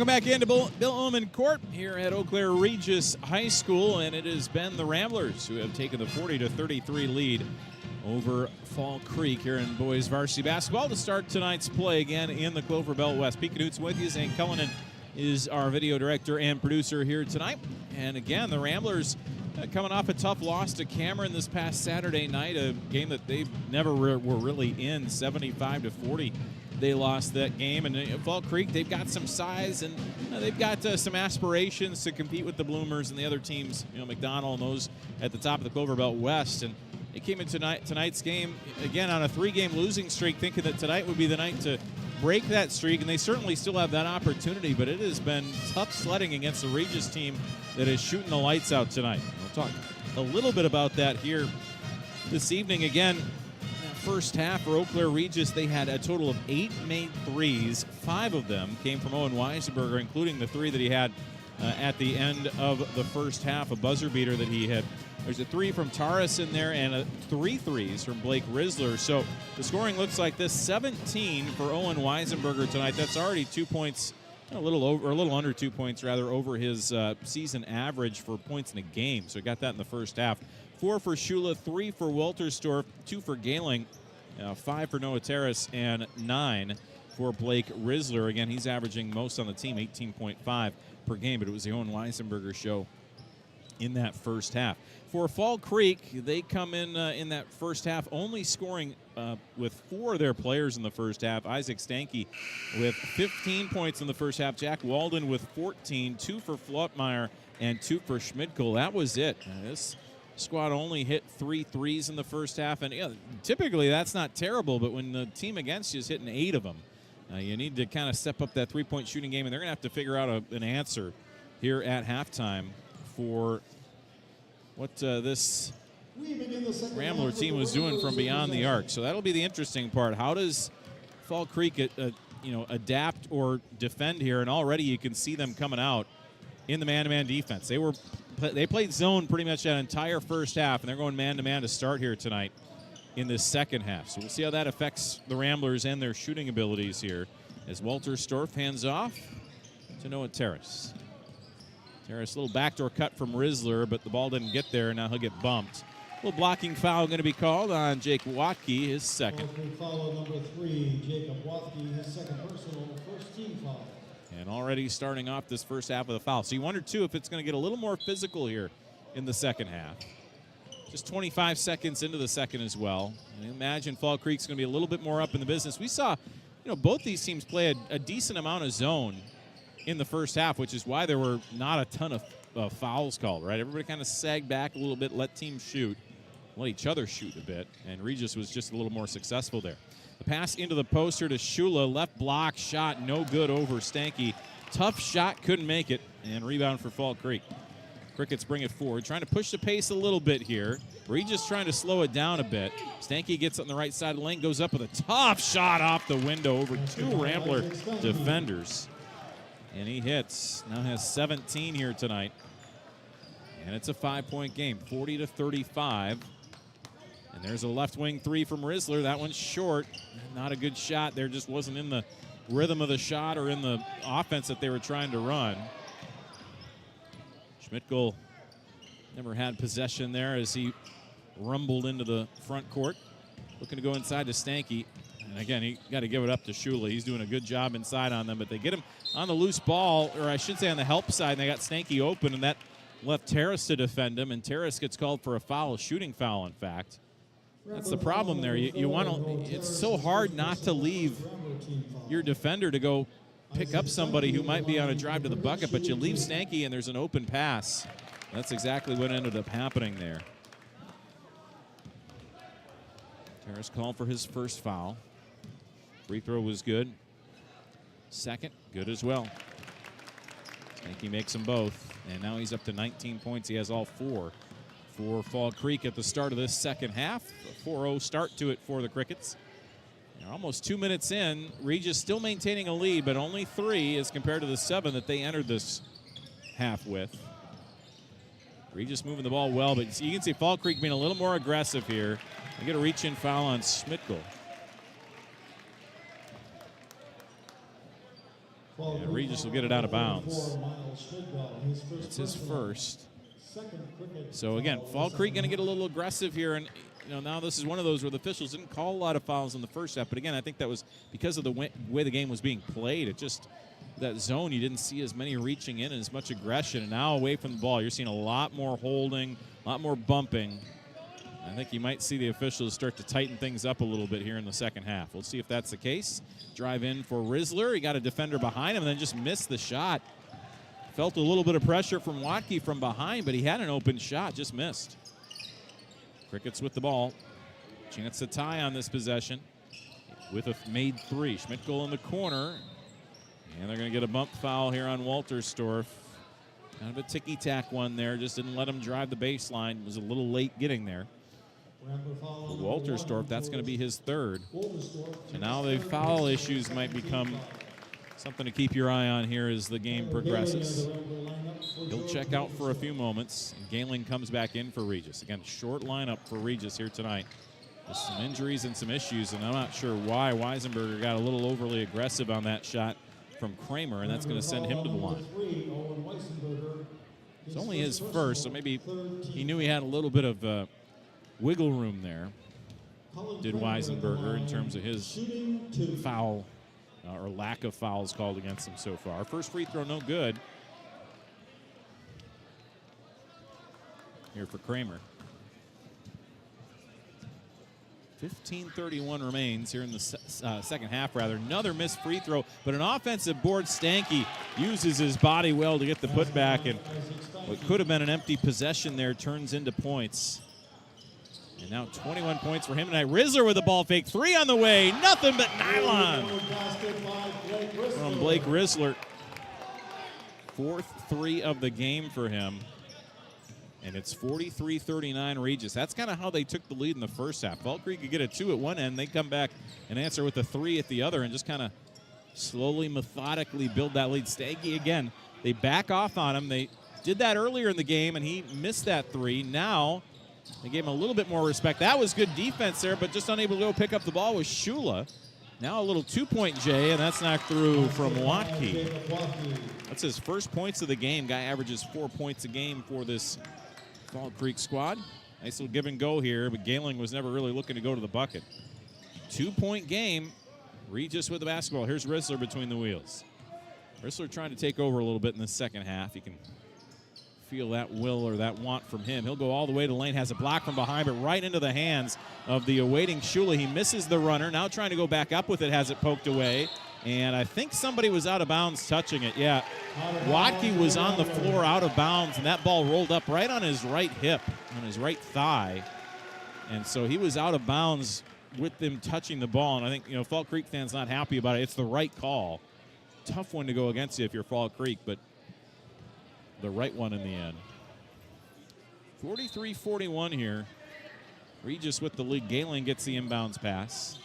Welcome back into Bill Ullman Court here at Eau Claire Regis High School, and it has been the Ramblers who have taken the 40-33 lead over Fall Creek here in boys varsity basketball to start tonight's play again in the Clover Belt West. Pete Knutson with you. Zane Cullinan is our video director and producer here tonight. And again, the Ramblers coming off a tough loss to Cameron this past Saturday night, a game that they never were really in, 75-40. They lost that game, and Fall Creek, they've got some size, and they've got some aspirations to compete with the Bloomers and the other teams, McDonald and those at the top of the Clover Belt West. And they came in tonight's game, again, on a 3-game losing streak, thinking that tonight would be the night to break that streak, and they certainly still have that opportunity, but it has been tough sledding against the Regis team that is shooting the lights out tonight. We'll talk a little bit about that here this evening. Again, first half for Eau Claire Regis, they had a total of 8 made threes. 5 of them came from Owen Weisenberger, including the 3 that he had at the end of the first half, a buzzer beater that he had. There's a 3 from Taurus in there and 3 threes from Blake Risler. So the scoring looks like this: 17 for Owen Weisenberger tonight. That's already 2 points, a little under 2 points rather, over his season average for points in a game. So he got that in the first half. 4 for Shula, 3 for Walterstorff, 2 for Galing, 5 for Noah Terrace, and 9 for Blake Risler. Again, he's averaging most on the team, 18.5 per game, but it was the Owen Weisenberger show in that first half. For Fall Creek, they come in that first half only scoring with 4 of their players in the first half. Isaac Stanke with 15 points in the first half. Jack Walden with 14, 2 for Flotmeyer and 2 for Schmidtkel. That was it. This squad only hit 3 threes in the first half, and typically that's not terrible, but when the team against you is hitting 8 of them, you need to kind of step up that three-point shooting game, and they're going to have to figure out an answer here at halftime for what this Rambler team was doing from beyond the arc. So that'll be the interesting part. How does Fall Creek adapt or defend here? And already you can see them coming out in the man-to-man defense. They played zone pretty much that entire first half, and they're going man-to-man to start here tonight in this second half. So we'll see how that affects the Ramblers and their shooting abilities here as Walterstorff hands off to Noah Terrace. Terrace, a little backdoor cut from Risler, but the ball didn't get there, and now he'll get bumped. A little blocking foul going to be called on Jake Watke, his second. Foul number 3, Jacob Watke, his second personal, first team foul. And already starting off this first half with a foul. So you wonder, too, if it's going to get a little more physical here in the second half. Just 25 seconds into the second as well. And imagine Fall Creek's going to be a little bit more up in the business. We saw, both these teams play a decent amount of zone in the first half, which is why there were not a ton of fouls called, right? Everybody kind of sagged back a little bit, let teams shoot, let each other shoot a bit, and Regis was just a little more successful there. The pass into the poster to Shula, left block shot, no good over Stanke. Tough shot, couldn't make it, and rebound for Fall Creek. Crickets bring it forward, trying to push the pace a little bit here. Regis trying to slow it down a bit. Stanke gets on the right side of the lane, goes up with a tough shot off the window over 2 Rambler defenders. And he hits. Now has 17 here tonight. And it's a 5-point game, 40-35. And there's a left wing 3 from Risler. That one's short. Not a good shot there. Just wasn't in the rhythm of the shot or in the offense that they were trying to run. Schmidtkel never had possession there as he rumbled into the front court. Looking to go inside to Stanke. And again, he got to give it up to Shula. He's doing a good job inside on them, but they get him on the loose ball, or I should say on the help side, and they got Stanke open, and that left Terrace to defend him, and Terrace gets called for a foul, a shooting foul, in fact. That's the problem there. You want to. It's so hard not to leave your defender to go pick up somebody who might be on a drive to the bucket, but you leave Stanke, and there's an open pass. That's exactly what ended up happening there. Terrace called for his first foul. Free throw was good. Second, good as well. Stanke makes them both, and now he's up to 19 points. He has all 4 for Fall Creek at the start of this second half. A 4-0 start to it for the Crickets. They're almost 2 minutes in. Regis still maintaining a lead, but only 3 as compared to the 7 that they entered this half with. Regis moving the ball well, but you can see Fall Creek being a little more aggressive here. They get a reach-in foul on Schmidtkel. And Regis Regis will get it out of bounds. It's his first. So again, Fall Creek going to get a little aggressive here, and now this is one of those where the officials didn't call a lot of fouls in the first half. But again, I think that was because of the way the game was being played. It just, that zone, you didn't see as many reaching in and as much aggression. And now away from the ball, you're seeing a lot more holding, a lot more bumping. I think you might see the officials start to tighten things up a little bit here in the second half. We'll see if that's the case. Drive in for Risler. He got a defender behind him and then just missed the shot. Felt a little bit of pressure from Watke from behind, but he had an open shot, just missed. Crickets with the ball. Chance to tie on this possession with a made three. Schmidt-Goal in the corner. And they're going to get a bump foul here on Walterstorff. Kind of a ticky-tack one there. Just didn't let him drive the baseline. Was a little late getting there. For Walterstorff, that's going to be his third. And now the foul issues might become something to keep your eye on here as the game progresses. He'll check out for a few moments, and Galen comes back in for Regis. Again, short lineup for Regis here tonight. With some injuries and some issues, and I'm not sure why Weisenberger got a little overly aggressive on that shot from Kramer, and that's going to send him to the line. It's only his first, so maybe he knew he had a little bit of wiggle room there, did Weisenberger, in terms of his foul or lack of fouls called against him so far. First free throw, no good. Here for Kramer. 15:31 remains here in the second half, rather. Another missed free throw, but an offensive board. Stanky uses his body well to get the putback, and what could have been an empty possession there turns into points. And now 21 points for him tonight. Risler with a ball fake. Three on the way. Nothing but nylon from Blake Risler. Fourth three of the game for him. And it's 43-39 Regis. That's kind of how they took the lead in the first half. Fall Creek could get a two at one end. They come back and answer with a three at the other and just kind of slowly, methodically build that lead. Stanky, again, they back off on him. They did that earlier in the game, and he missed that three. Now they gave him a little bit more respect. That was good defense there, but just unable to go pick up the ball was Shula. Now a little two-point J, and that's knocked through from Watke. That's his first points of the game. Guy averages 4 points a game for this Fall Creek squad. Nice little give and go here, but Galen was never really looking to go to the bucket. 2-point game. Regis with the basketball. Here's Risler between the wheels. Risler trying to take over a little bit in the second half. You can feel that will or that want from him. He'll go all the way to the lane, has a block from behind, but right into the hands of the awaiting Shula. He misses the runner. Now trying to go back up with it, has it poked away. And I think somebody was out of bounds touching it. Yeah, Watke was on the floor out of bounds, and that ball rolled up right on his right hip, on his right thigh. And so he was out of bounds with them touching the ball. And I think, Fall Creek fans not happy about it. It's the right call. Tough one to go against you if you're Fall Creek, but the right one in the end. 43-41 here. Regis with the lead. Galen gets the inbounds pass.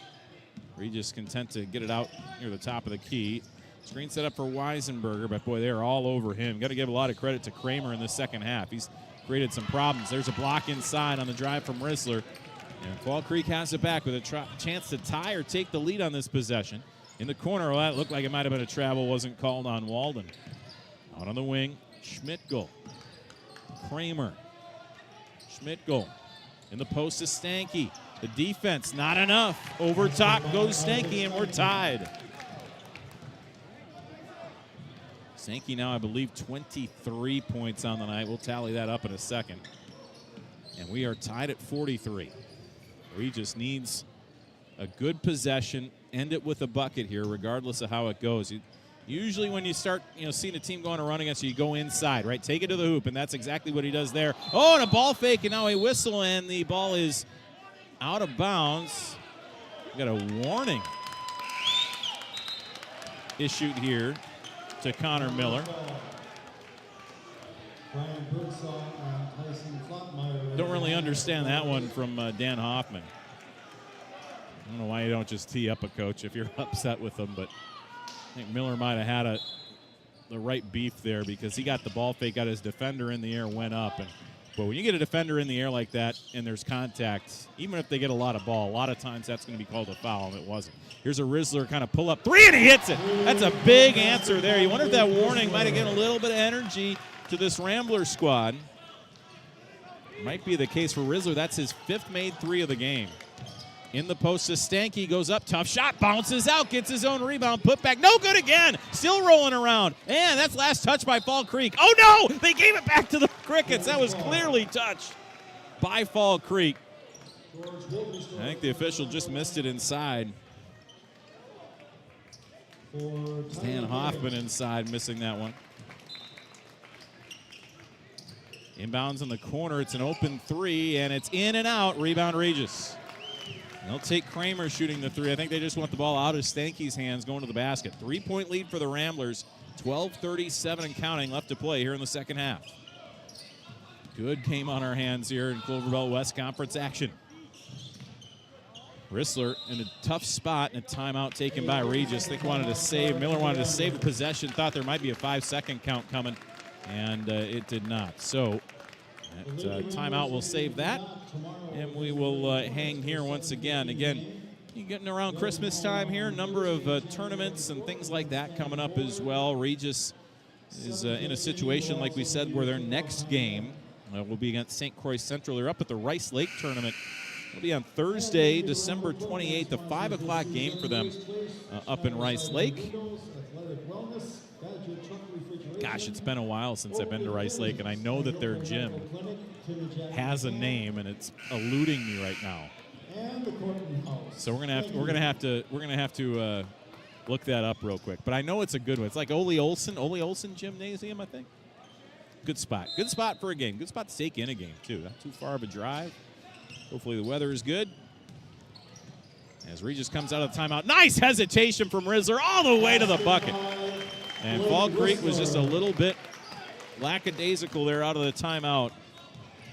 Regis content to get it out near the top of the key. Screen set up for Weisenberger, but boy, they're all over him. Got to give a lot of credit to Kramer in the second half. He's created some problems. There's a block inside on the drive from Risler. And Fall Creek has it back with a chance to tie or take the lead on this possession. In the corner, well, that looked like it might have been a travel, wasn't called on Walden. Out on the wing, Schmidt-Goal. Kramer. Schmidt-Goal. In the post is Stanky. The defense, not enough. Over top goes Stanky, and we're tied. Stanky now, I believe, 23 points on the night. We'll tally that up in a second. And we are tied at 43. Regis needs a good possession, end it with a bucket here, regardless of how it goes. Usually when you start, seeing a team going to run against you, you go inside, right? Take it to the hoop, and that's exactly what he does there. Oh, and a ball fake, and now a whistle, and the ball is out of bounds. We got a warning issued here to Connor Miller. Don't really understand that one from Dan Hoffman. I don't know why you don't just tee up a coach if you're upset with them, but I think Miller might have had the right beef there because he got the ball fake, got his defender in the air, went up, and But when you get a defender in the air like that and there's contact, even if they get a lot of ball, a lot of times that's going to be called a foul, and it wasn't. Here's a Rizzler kind of pull-up three, and he hits it. That's a big answer there. You wonder if that warning might have given a little bit of energy to this Ramblers squad. Might be the case for Rizzler. That's his 5th made 3 of the game. In the post to Stanky, goes up, tough shot, bounces out, gets his own rebound, put back, no good again, still rolling around. And that's last touch by Fall Creek. Oh no, they gave it back to the Crickets. That was clearly touched by Fall Creek. I think the official just missed it inside. Stan Hoffman inside, missing that one. Inbounds in the corner, it's an open 3, and it's in and out, rebound Regis. They'll take Kramer shooting the 3. I think they just want the ball out of Stanky's hands going to the basket. 3-point lead for the Ramblers. 12:37 and counting left to play here in the second half. Good game on our hands here in Clover Belt West Conference action. Rissler in a tough spot and a timeout taken by Regis. They wanted to save. Miller wanted to save the possession. Thought there might be a 5-second count coming, and it did not. So that timeout will save that. And we will hang here once again. Again, you're getting around Christmas time here. A number of tournaments and things like that coming up as well. Regis is in a situation, like we said, where their next game will be against St. Croix Central. They're up at the Rice Lake tournament. It'll be on Thursday, December 28th, a 5 o'clock game for them up in Rice Lake. Gosh, it's been a while since I've been to Rice Lake, and I know that their gym has a name, and it's eluding me right now. So we're gonna have to look that up real quick. But I know it's a good one. It's like Ole Olson Gymnasium, I think. Good spot for a game. Good spot to take in a game too. Not too far of a drive. Hopefully the weather is good. As Regis comes out of the timeout, nice hesitation from Rizzler all the way to the bucket. And Fall Creek was just a little bit lackadaisical there out of the timeout.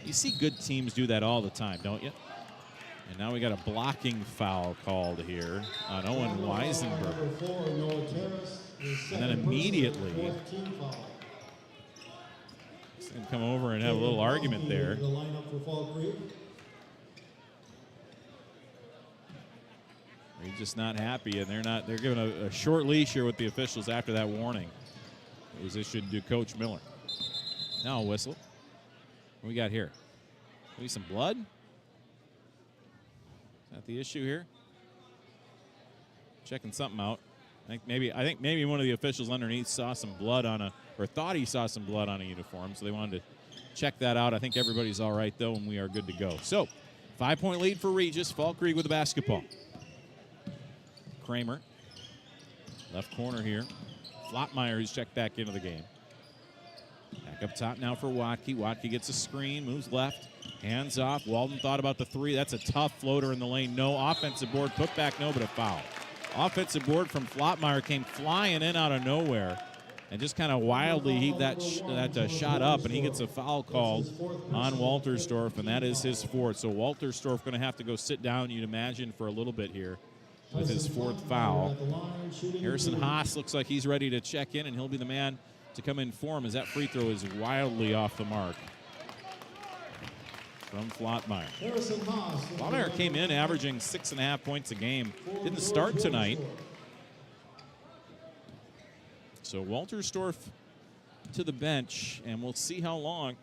You see good teams do that all the time, don't you? And now we got a blocking foul called here on Owen Weisenberg. And then immediately, he's going to come over and have a little argument there. They're just not happy, and they're giving a short leash here with the officials after that warning. It was issued to Coach Miller. Now a whistle. What we got here? Maybe some blood? Is that the issue here? Checking something out. I think maybe one of the officials underneath saw some blood or thought he saw some blood on a uniform, so they wanted to check that out. I think everybody's all right though, and we are good to go. So, 5-point lead for Regis. Fall Creek with the basketball. Kramer, left corner here. Flotmeyer who's checked back into the game. Back up top now for Watke. Watke gets a screen, moves left, hands off. Walden thought about the 3. That's a tough floater in the lane. No offensive board, put back, no, but a foul. Offensive board from Flotmeyer came flying in out of nowhere and just kind of wildly heaved that shot up, and he gets a foul called on Waltersdorf, and that is his 4th. So Waltersdorf going to have to go sit down, you'd imagine, for a little bit here with his 4th foul. Harrison Haas looks like he's ready to check in, and he'll be the man to come in for him as that free throw is wildly off the mark from Flotmeyer. Flotmeyer came in averaging 6.5 points a game. Didn't start tonight. So Waltersdorf to the bench, and we'll see how long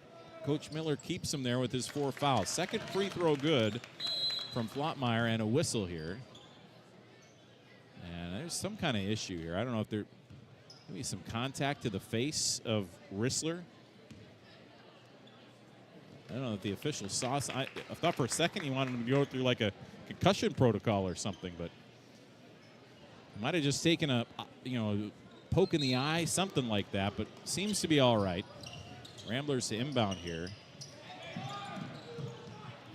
Coach Miller keeps him there with his 4 fouls. Second free throw good from Flotmeyer, and a whistle here. And there's some kind of issue here. I don't know if there maybe some contact to the face of Rissler. I don't know if the official saw. I thought for a second he wanted him to go through like a concussion protocol or something, but he might have just taken a poke in the eye, something like that, but seems to be all right. Ramblers to inbound here.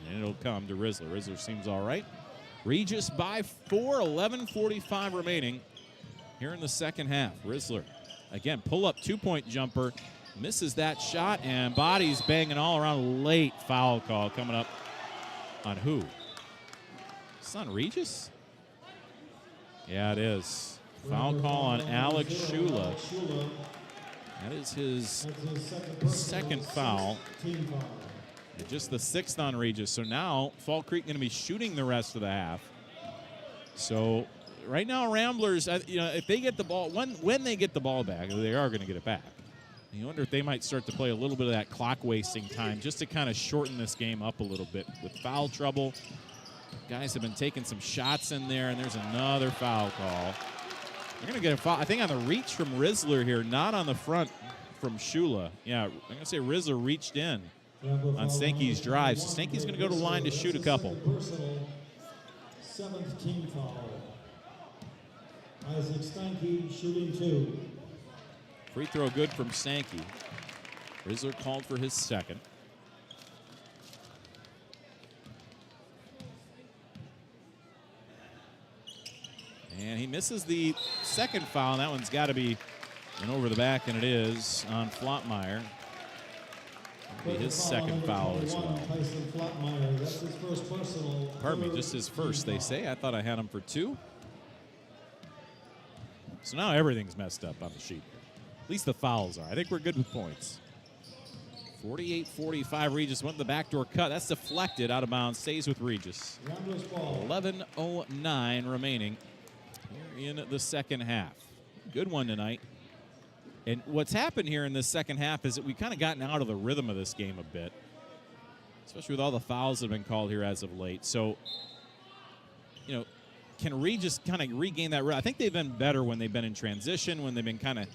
And it'll come to Rizzler. Rizzler seems all right. Regis by 4, 11:45 remaining here in the second half. Rizzler, again, pull-up 2-point jumper. Misses that shot, and bodies banging all around. Late foul call coming up on who? It's on Regis? Yeah, it is. Foul call on Alex Shula. That is his second foul. And just the 6th on Regis. So now Fall Creek going to be shooting the rest of the half. So right now Ramblers, if they get the ball, when they get the ball back, they are going to get it back. You wonder if they might start to play a little bit of that clock wasting time just to kind of shorten this game up a little bit with foul trouble. Guys have been taking some shots in there, and there's another foul call. They're going to get a foul, I think, on the reach from Rizzler here, not on the front from Shula. Yeah, I'm going to say Rizzler reached in on Stanky's drive. So Stanky's going to go to the line to shoot a couple. Personal, 7th team foul. Isaac Stanky shooting 2. Free throw good from Stanky. Rizzler called for his 2nd. And he misses the 2nd foul. That one's got to be an over the back, and it is on Flotmeyer. That'll be his 2nd foul as well. That's his first personal. Pardon me, just his first, they say. I thought I had him for 2. So now everything's messed up on the sheet. At least the fouls are. I think we're good with points. 48-45, Regis went the backdoor cut. That's deflected out of bounds, stays with Regis. 11:09 remaining here in the 2nd half. Good one tonight. And what's happened here in the 2nd half is that we've kind of gotten out of the rhythm of this game a bit, especially with all the fouls that have been called here as of late. So, can Regis kind of regain that? I think they've been better when they've been in transition, when they've been kind of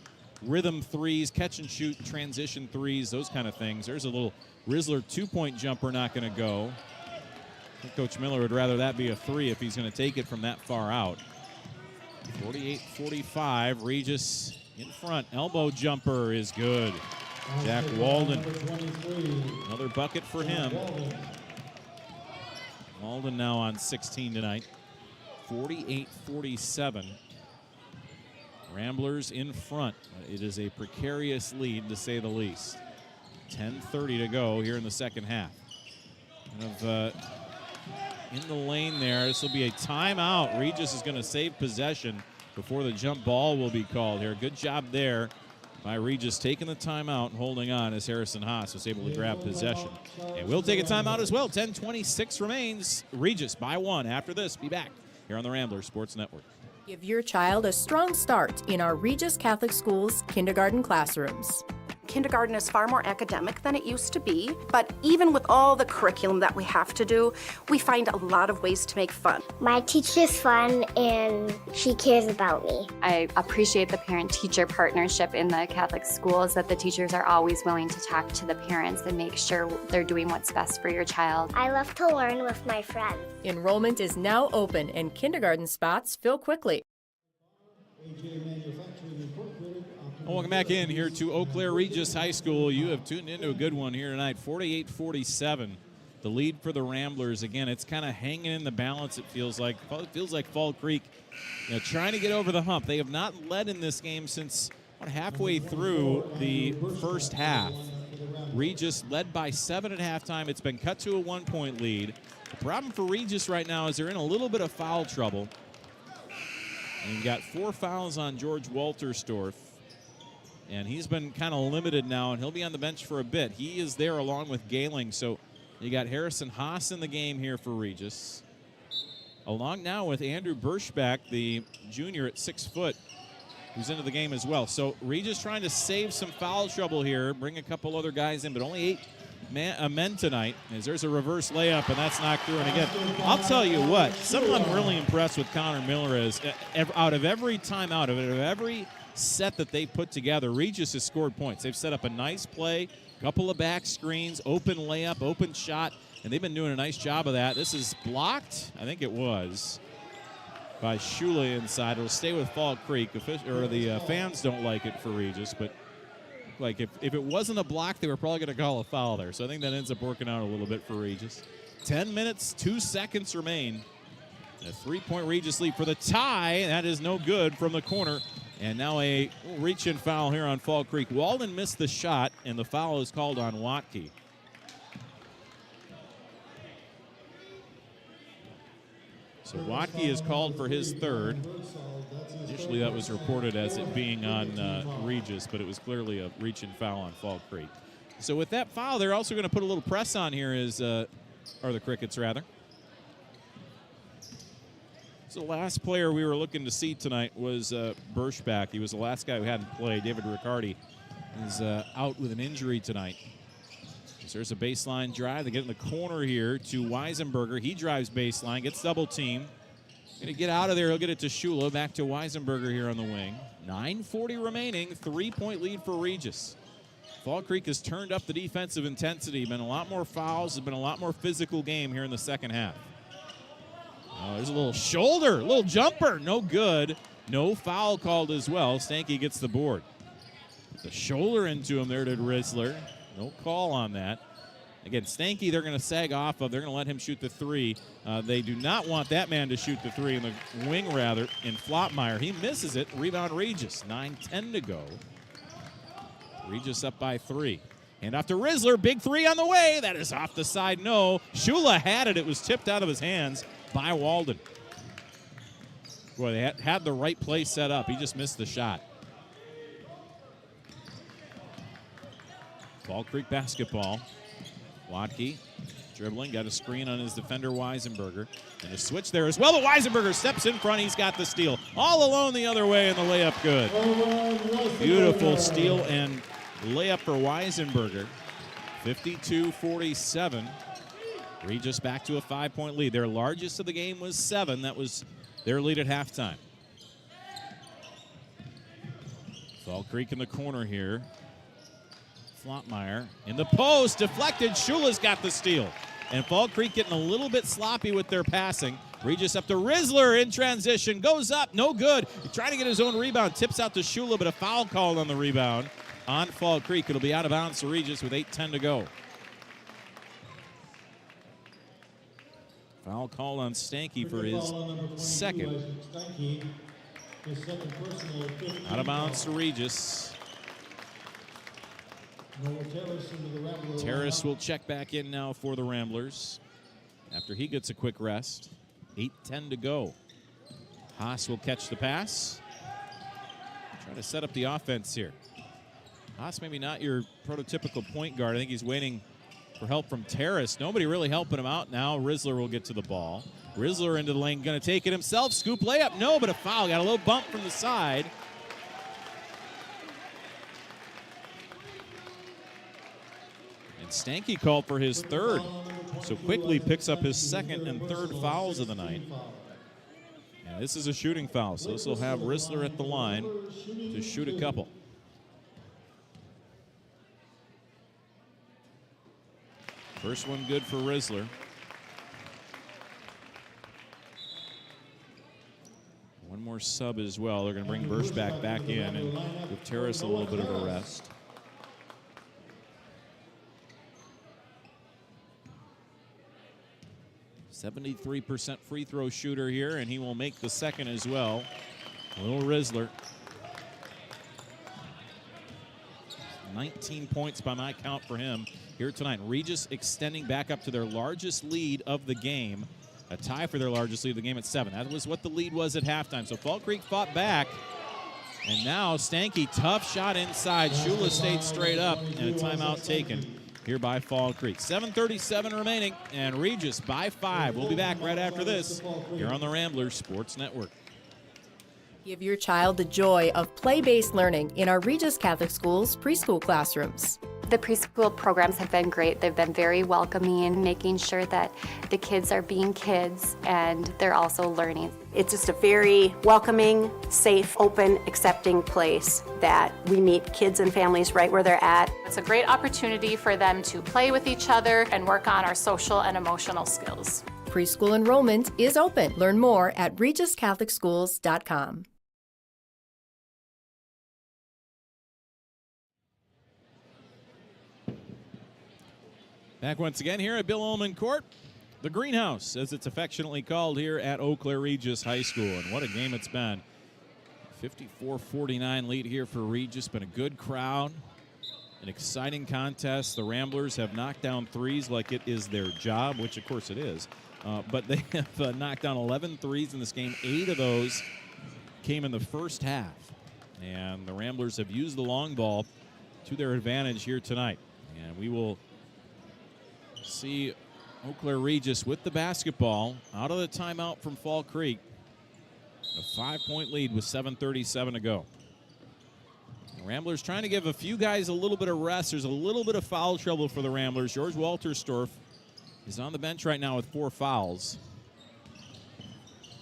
rhythm threes, catch and shoot, transition threes, those kind of things. There's a little Rizzler 2-point jumper not going to go. I think Coach Miller would rather that be a 3 if he's going to take it from that far out. 48-45, Regis in front. Elbow jumper is good. Jack Walden. Another bucket for him. Walden now on 16 tonight. 48-47. Ramblers in front. It is a precarious lead, to say the least. 10:30 to go here in the 2nd half. In the lane there, this will be a timeout. Regis is going to save possession before the jump ball will be called here. Good job there by Regis taking the timeout and holding on as Harrison Haas was able to grab possession. And we'll take a timeout as well. 10:26 remains. Regis by 1. After this, be back here on the Ramblers Sports Network. Give your child a strong start in our Regis Catholic Schools kindergarten classrooms. Kindergarten is far more academic than it used to be, but even with all the curriculum that we have to do, we find a lot of ways to make fun. My teacher's fun and she cares about me. I appreciate the parent-teacher partnership in the Catholic schools, that the teachers are always willing to talk to the parents and make sure they're doing what's best for your child. I love to learn with my friends. Enrollment is now open and kindergarten spots fill quickly. Welcome back in here to Eau Claire Regis High School. You have tuned into a good one here tonight. 48-47, the lead for the Ramblers. Again, it's kind of hanging in the balance, it feels like. It feels like Fall Creek trying to get over the hump. They have not led in this game since halfway through the first half. Regis led by 7 at halftime. It's been cut to a 1-point lead. The problem for Regis right now is they're in a little bit of foul trouble. And you've got 4 fouls on George Walterstorff. And he's been kind of limited now, and he'll be on the bench for a bit. He is there along with Gailing. So you got Harrison Haas in the game here for Regis. Along now with Andrew Birschbach, the junior at 6 foot, who's into the game as well. So Regis trying to save some foul trouble here, bring a couple other guys in, but only 8 men tonight, as there's a reverse layup, and that's knocked through. And again, I'll tell you what, someone I'm really impressed with Connor Miller is, out of every timeout, out of every set that they put together, Regis has scored points. They've set up a nice play, couple of back screens, open layup, open shot, and they've been doing a nice job of that. This is blocked, I think it was, by Shula inside. It'll stay with Fall Creek. The fans don't like it for Regis, but like if it wasn't a block, they were probably going to call a foul there. So I think that ends up working out a little bit for Regis. 10 minutes, 2 seconds remain. A 3-point Regis lead for the tie. That is no good from the corner. And now a reach-in foul here on Fall Creek. Walden missed the shot, and the foul is called on Watke. So Watke is called for his 3rd. Initially that was reported as it being on Regis, but it was clearly a reach-in foul on Fall Creek. So with that foul, they're also going to put a little press on here, or the Crickets, rather. So the last player we were looking to see tonight was Birschbach. He was the last guy who hadn't played. David Riccardi is out with an injury tonight. So there's a baseline drive. They get in the corner here to Weisenberger. He drives baseline, gets double teamed. Going to get out of there. He'll get it to Shula. Back to Weisenberger here on the wing. 9:40 remaining. 3-point lead for Regis. Fall Creek has turned up the defensive intensity. Been a lot more fouls. There's been a lot more physical game here in the second half. Oh, there's a little shoulder, a little jumper. No good. No foul called as well. Stanky gets the board. Put the shoulder into him there to Rizzler. No call on that. Again, Stanky they're going to sag off of. They're going to let him shoot the three. They do not want that man to shoot the three in the wing, rather, in Flopmeyer. He misses it. Rebound Regis. 9:10 to go. Regis up by 3. And off to Rizzler. Big three on the way. That is off the side. No. Shula had it. It was tipped out of his hands by Walden. Boy, they had the right play set up. He just missed the shot. Fall Creek basketball. Watke dribbling, got a screen on his defender Weisenberger. And a switch there as well, but Weisenberger steps in front. He's got the steal. All alone the other way, and the layup good. Beautiful steal and layup for Weisenberger. 52-47. Regis back to a 5-point lead. Their largest of the game was 7. That was their lead at halftime. Fall Creek in the corner here. Flopmeyer in the post, deflected. Shula's got the steal. And Fall Creek getting a little bit sloppy with their passing. Regis up to Rizzler in transition, goes up, no good. Trying to get his own rebound, tips out to Shula, but a foul called on the rebound on Fall Creek. It'll be out of bounds to Regis with 8:10 to go. Foul call on Stanky for his second. Out of bounds to Regis. Terrace will check back in now for the Ramblers after he gets a quick rest. 8:10 to go. Haas will catch the pass. Try to set up the offense here. Haas maybe not your prototypical point guard. I think he's waiting for help from Terrace. Nobody really helping him out now. Rizzler will get to the ball. Rizzler into the lane, going to take it himself. Scoop layup, no, but a foul. Got a little bump from the side. And Stanky called for his third. So quickly picks up his second and third fouls of the night. And this is a shooting foul, so this will have Rizzler at the line to shoot a couple. First one good for Rizzler. One more sub as well. They're going to bring Birschbach back in and give Terrace a little bit of a rest. .73% free throw shooter here, and he will make the second as well. Little Rizzler. 19 points by my count for him here tonight. Regis extending back up to their largest lead of the game. A tie for their largest lead of the game at 7. That was what the lead was at halftime. So Fall Creek fought back. And now Stanky, tough shot inside. Shula stayed straight up, and a timeout taken here by Fall Creek. 7:37 remaining, and Regis by 5. We'll be back right after this here on the Ramblers Sports Network. Give your child the joy of play-based learning in our Regis Catholic Schools preschool classrooms. The preschool programs have been great. They've been very welcoming, making sure that the kids are being kids and they're also learning. It's just a very welcoming, safe, open, accepting place that we meet kids and families right where they're at. It's a great opportunity for them to play with each other and work on our social and emotional skills. Preschool enrollment is open. Learn more at regiscatholicschools.com. Back once again here at Bill Ullman Court, the Greenhouse, as it's affectionately called here at Eau Claire Regis High School. And what a game it's been. 54-49 lead here for Regis. Been a good crowd, an exciting contest. The Ramblers have knocked down threes like it is their job, which of course it is. But they have knocked down 11 threes in this game. 8 of those came in the first half. And the Ramblers have used the long ball to their advantage here tonight. And we will see Eau Claire Regis with the basketball out of the timeout from Fall Creek. A 5-point lead with 7:37 to go. The Ramblers trying to give a few guys a little bit of rest. There's a little bit of foul trouble for the Ramblers. George Walterstorff is on the bench right now with 4 fouls.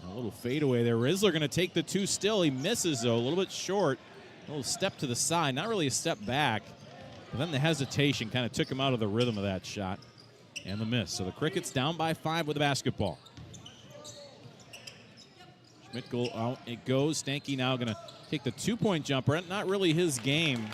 A little fadeaway there. Rizzler going to take the 2 still. He misses, though, a little bit short. A little step to the side. Not really a step back. But then the hesitation kind of took him out of the rhythm of that shot. And the miss. So the Crickets down by 5 with the basketball. Schmidt goal out. It goes. Stanky now going to take the 2-point jumper. Not really his game.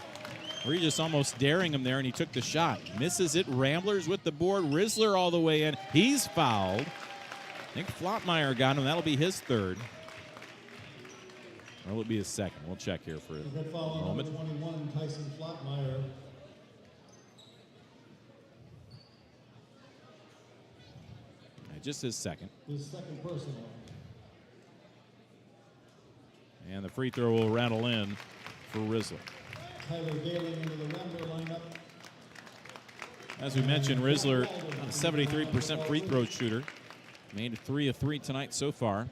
Regis almost daring him there, and he took the shot. Misses it. Ramblers with the board. Rizzler all the way in. He's fouled. I think Flotmeyer got him. That'll be his 3rd. Or will it be his 2nd? We'll check here for a Good foul on moment. number 21, Tyson Flotmeyer. Just his 2nd. His 2nd personal. And the free throw will rattle in for Rizzler. Tyler Gailing into the Rambler lineup. As we mentioned, Rizzler, a 73% free throw shooter. Made 3 of 3 tonight so far.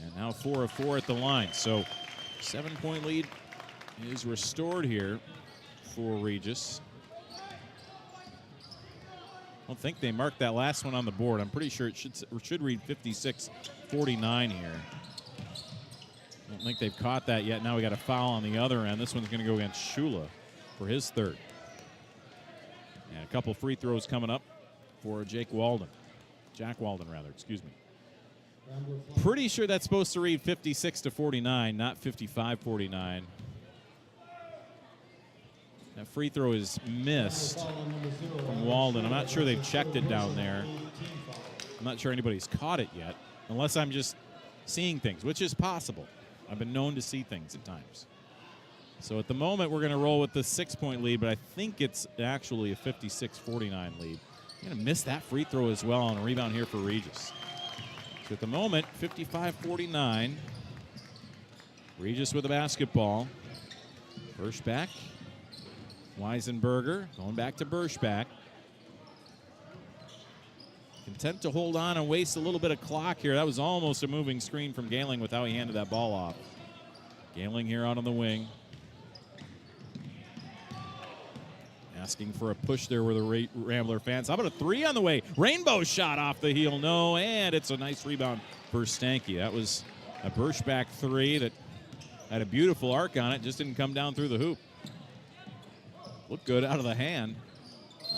And now 4 of 4 at the line. So 7-point lead is restored here for Regis. I don't think they marked that last one on the board. I'm pretty sure it should read 56-49 here. I don't think they've caught that yet. Now we got a foul on the other end. This one's going to go against Shula for his 3rd. And a couple free throws coming up for Jack Walden, excuse me. Pretty sure that's supposed to read 56-49, not 55-49. That free throw is missed from Walden. I'm not sure they've checked it down there. I'm not sure anybody's caught it yet, unless I'm just seeing things, which is possible. I've been known to see things at times. So at the moment, we're going to roll with the 6-point lead, but I think it's actually a 56-49 lead. I'm going to miss that free throw as well on a rebound here for Regis. So at the moment, 55-49. Regis with the basketball. Burschback. Weisenberger going back to Burschback. Content to hold on and waste a little bit of clock here. That was almost a moving screen from Gailing with how he handed that ball off. Gailing here out on the wing. Asking for a push there with the Rambler fans. How about a 3 on the way? Rainbow shot off the heel. No, and it's a nice rebound for Stanky. That was a Burschback 3 that had a beautiful arc on it. Just didn't come down through the hoop. Looked good out of the hand.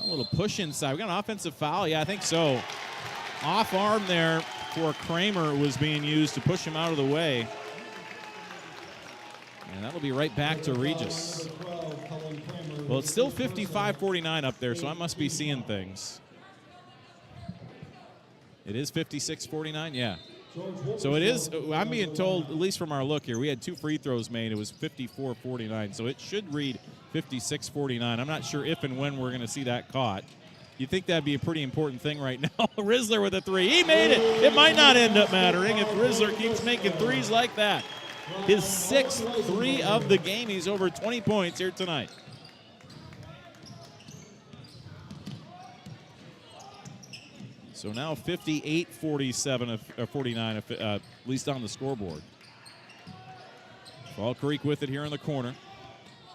A little push inside. We got an offensive foul. Yeah, I think so. Off arm there for Kramer was being used to push him out of the way. And that'll be right back to Regis. Well, it's still 55-49 up there, so I must be seeing things. It is 56-49? Yeah. So it is, I'm being told, at least from our look here, we had 2 free throws made. It was 54-49, so it should read 56-49. I'm not sure if and when we're going to see that caught. You think that'd be a pretty important thing right now. Rizzler with a 3. He made it. It might not end up mattering if Rizzler keeps making 3s like that. His 6th 3 of the game. He's over 20 points here tonight. So now 58-47, 49, at least on the scoreboard. Fall Creek with it here in the corner.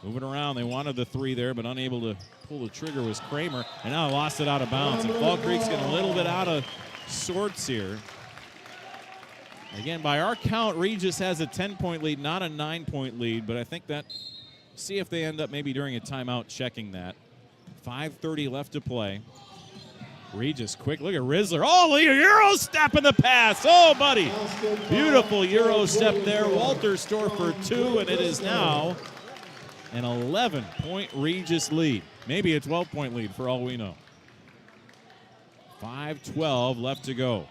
Moving around, they wanted the 3 there, but unable to pull the trigger was Kramer, and now lost it out of bounds. And Fall Creek's getting a little bit out of sorts here. Again, by our count, Regis has a 10-point lead, not a 9-point lead, but I think that, see if they end up maybe during a timeout checking that. 5:30 left to play. Regis, quick, look at Rizzler. Oh, Euro step in the pass. Oh, buddy. Beautiful Euro step there. Walterstorff for 2, and it is now an 11-point Regis lead. Maybe a 12-point lead for all we know. 5:12 left to go.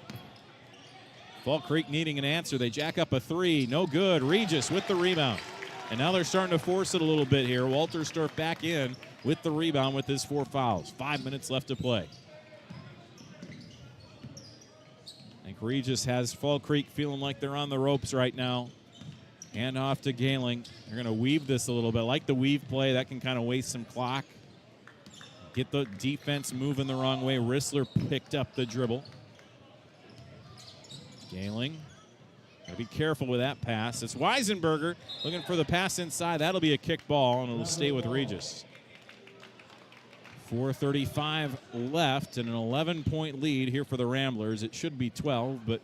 Fall Creek needing an answer. They jack up a 3. No good. Regis with the rebound. And now they're starting to force it a little bit here. Walterstorff back in with the rebound with his 4 fouls. 5 minutes left to play. I think Regis has Fall Creek feeling like they're on the ropes right now. Hand off to Gailing. They're going to weave this a little bit. Like the weave play, that can kind of waste some clock. Get the defense moving the wrong way. Rissler picked up the dribble. Gailing. Got to be careful with that pass. It's Weisenberger looking for the pass inside. That'll be a kick ball, and it'll stay with Regis. 4:35 left and an 11-point lead here for the Ramblers. It should be 12, but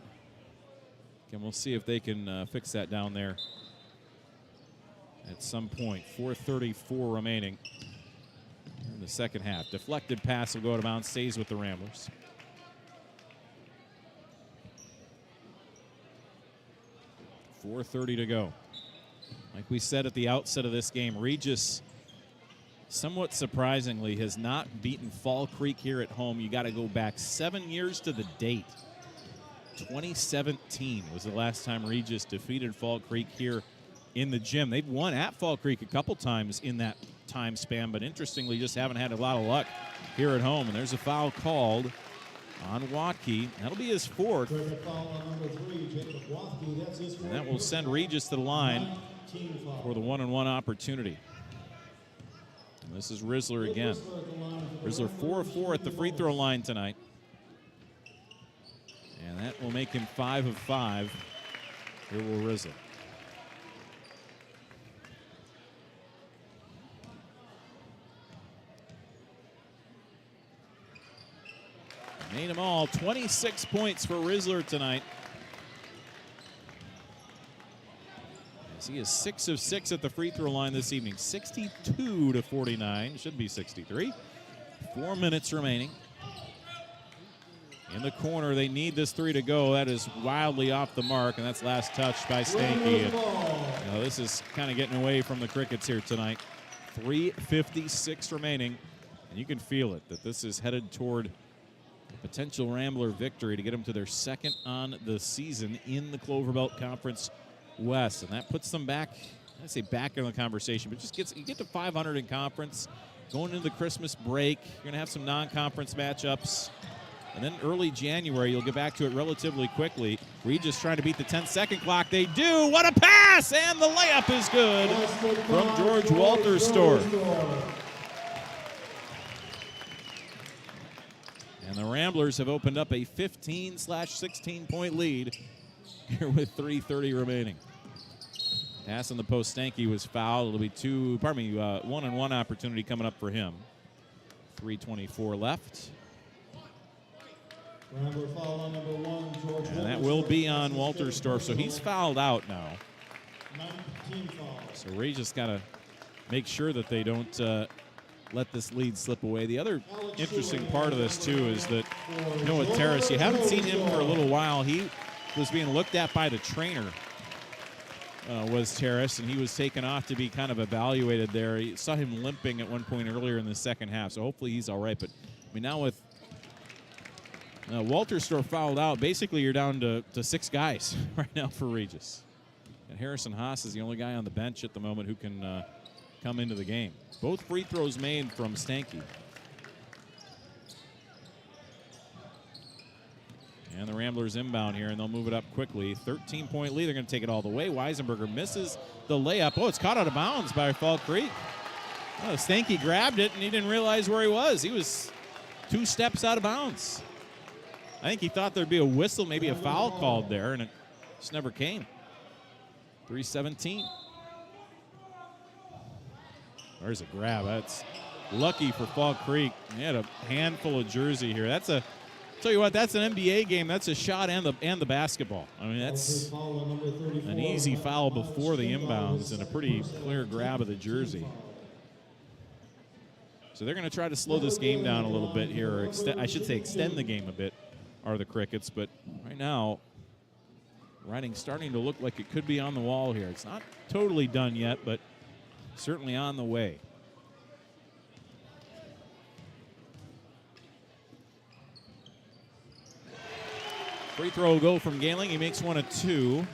again, we'll see if they can fix that down there at some point. 4:34 remaining in the second half. Deflected pass will go out of bounds, stays with the Ramblers. .430 to go. Like we said at the outset of this game, Regis, somewhat surprisingly, has not beaten Fall Creek here at home. You got to go back 7 years to the date. 2017 was the last time Regis defeated Fall Creek here in the gym. They've won at Fall Creek a couple times in that time span, but interestingly just haven't had a lot of luck here at home. And there's a foul called on Watke. That'll be his fourth. And that will send Regis to the line for the one-on-one opportunity. And this is Rissler again. Rissler 4 of 4 at the free throw line tonight. And that will make him 5 of 5. Here will Rissler. Made them all. 26 points for Rissler tonight. As he is 6 of 6 at the free throw line this evening. 62 to 49. Should be 63. 4 minutes remaining. In the corner, they need this three to go. That is wildly off the mark, and that's last touched by Stanky. And, this is kind of getting away from the Crickets here tonight. 3:56 remaining, and you can feel it, that this is headed toward a potential Rambler victory to get them to their second on the season in the Clover Belt Conference West, and that puts them back, I say back in the conversation, but just you get to 500 in conference, going into the Christmas break. You're going to have some non-conference matchups. And then early January, you'll get back to it relatively quickly. Regis trying to beat the 10-second clock. They do. What a pass! And the layup is good from George Walterstorff. And the Ramblers have opened up a 15/16-point lead here with 3:30 remaining. Pass in the post, Stanky was fouled. It'll be one-on-one opportunity coming up for him. 3:24 left. Foul on number 1, George and that will be on Walterstorff, so he's fouled out now. 19 fouls. So Regis got to make sure that they don't let this lead slip away. The other interesting part of this, too, is that, with Terrace, you haven't seen him for a little while. He was being looked at by the trainer, was Terrace, and he was taken off to be kind of evaluated there. You saw him limping at one point earlier in the second half, so hopefully he's all right. But, now with Walterstorff fouled out, basically you're down to 6 guys right now for Regis. And Harrison Haas is the only guy on the bench at the moment who can come into the game. Both free throws made from Stanky. And the Ramblers inbound here, and they'll move it up quickly. 13-point lead. They're going to take it all the way. Weisenberger misses the layup. Oh, it's caught out of bounds by Fall Creek. Oh, Stanky grabbed it, and he didn't realize where he was. He was 2 steps out of bounds. I think he thought there'd be a whistle, maybe a foul called there, and it just never came. 3:17. There's a grab. That's lucky for Fall Creek. They had a handful of jersey here. Tell you what, that's an NBA game. That's a shot and the basketball. That's an easy foul before the inbounds and a pretty clear grab of the jersey. So they're going to try to slow this game down a little bit here, or extend the game a bit, are the Crickets. But right now, writing's starting to look like it could be on the wall here. It's not totally done yet, but certainly on the way. Free throw will go from Gailing. He makes one of 2.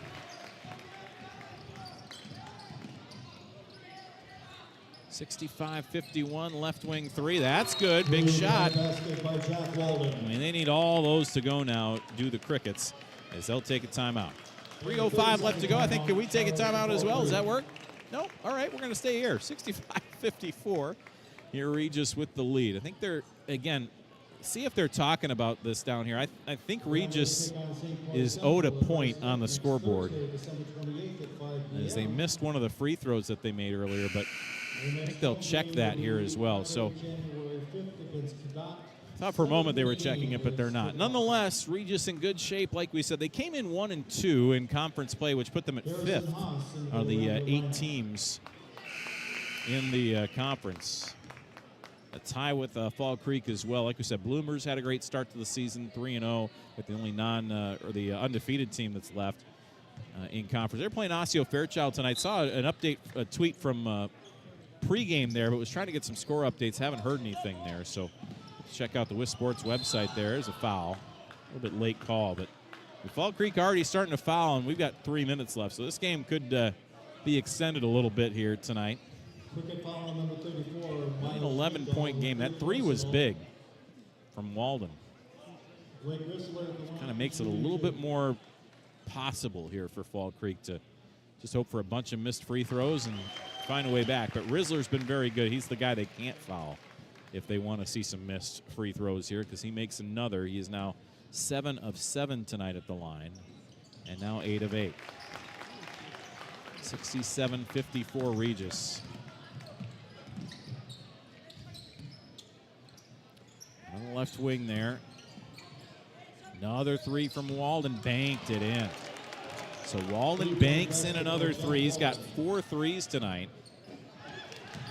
.65-51, left wing 3. That's good. Big shot. They need all those to go now, do the Crickets, as they'll take a timeout. 3:05 left to go. I think, can we take a timeout as well? Does that work? No? All right, we're going to stay here. 65-54. Here, Regis with the lead. I think they're, again, see if they're talking about this down here. I think Regis is owed a point on the scoreboard as they missed one of the free throws that they made earlier, but I think they'll check that here as well. So thought for a moment they were checking it, but they're not. Nonetheless, Regis in good shape. Like we said, they came in 1-2 in conference play, which put them at 5th of the 8 teams in the conference. A tie with Fall Creek as well. Like we said, Bloomers had a great start to the season, 3-0, with the only undefeated team that's left in conference. They're playing Osseo Fairchild tonight. Saw an update, a tweet from pregame there, but was trying to get some score updates. Haven't heard anything there, so check out the WIS Sports website. There's a foul. A little bit late call, but Fall Creek already starting to foul, and we've got 3 minutes left. So this game could be extended a little bit here tonight. Cricket foul on number 34. An 11-point game. That 3 was big from Walden. Kind of makes it a little bit more possible here for Fall Creek to just hope for a bunch of missed free throws and find a way back. But Rizzler's been very good. He's the guy they can't foul if they want to see some missed free throws here, because he makes another. He is now 7 of 7 tonight at the line, and now 8 of 8. 67-54 Regis. On the left wing there. Another 3 from Walden, banked it in. So Walden banks in another 3. He's got 4 threes tonight.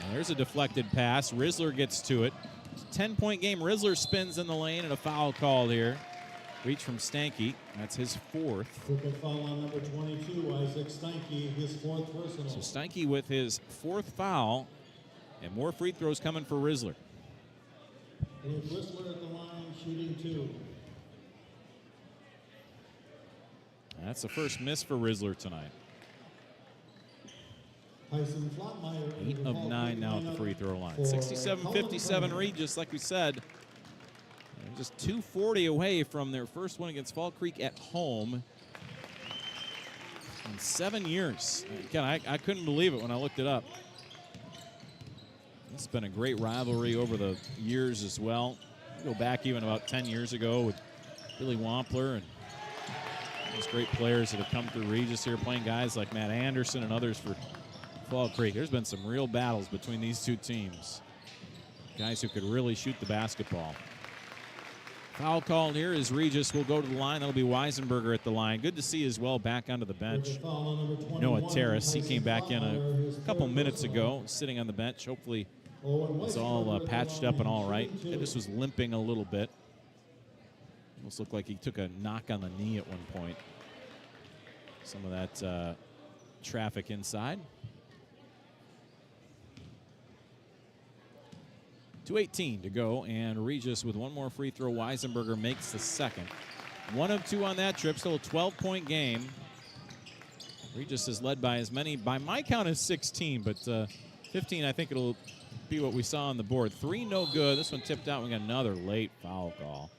And there's a deflected pass. Rizzler gets to it. It's a 10-point game. Rizzler spins in the lane and a foul called here. Reach from Stanky. That's his 4th. Cricket foul on number 22, Isaac Steinke, his 4th personal. So Steinke with his 4th foul, and more free throws coming for Rizzler. With Whistler at the line, shooting 2. That's the first miss for Rizzler tonight. Tyson Flottmeyer. 8 of 9 now at the free throw line. 67-57 Regis, like we said. And just 240 away from their first one against Fall Creek at home in 7 years. Again, I couldn't believe it when I looked it up. It's been a great rivalry over the years as well. Go back even about 10 years ago with Billy Wampler and those great players that have come through Regis here, playing guys like Matt Anderson and others for Fall Creek. There's been some real battles between these two teams. Guys who could really shoot the basketball. Foul called here as Regis will go to the line. That'll be Weisenberger at the line. Good to see as well back onto the bench. Noah Terrace, he came back in a couple minutes ago, sitting on the bench. Hopefully it's all patched up and all right. This was limping a little bit. Almost looked like he took a knock on the knee at one point. Some of that traffic inside. 2:18 to go, and Regis with one more free throw. Weisenberger makes the second. 1 of 2 on that trip, still a 12-point game. Regis is led by as many, by my count, as 16, but 15, I think it'll be what we saw on the board. 3 no good. This one tipped out. We got another late foul call.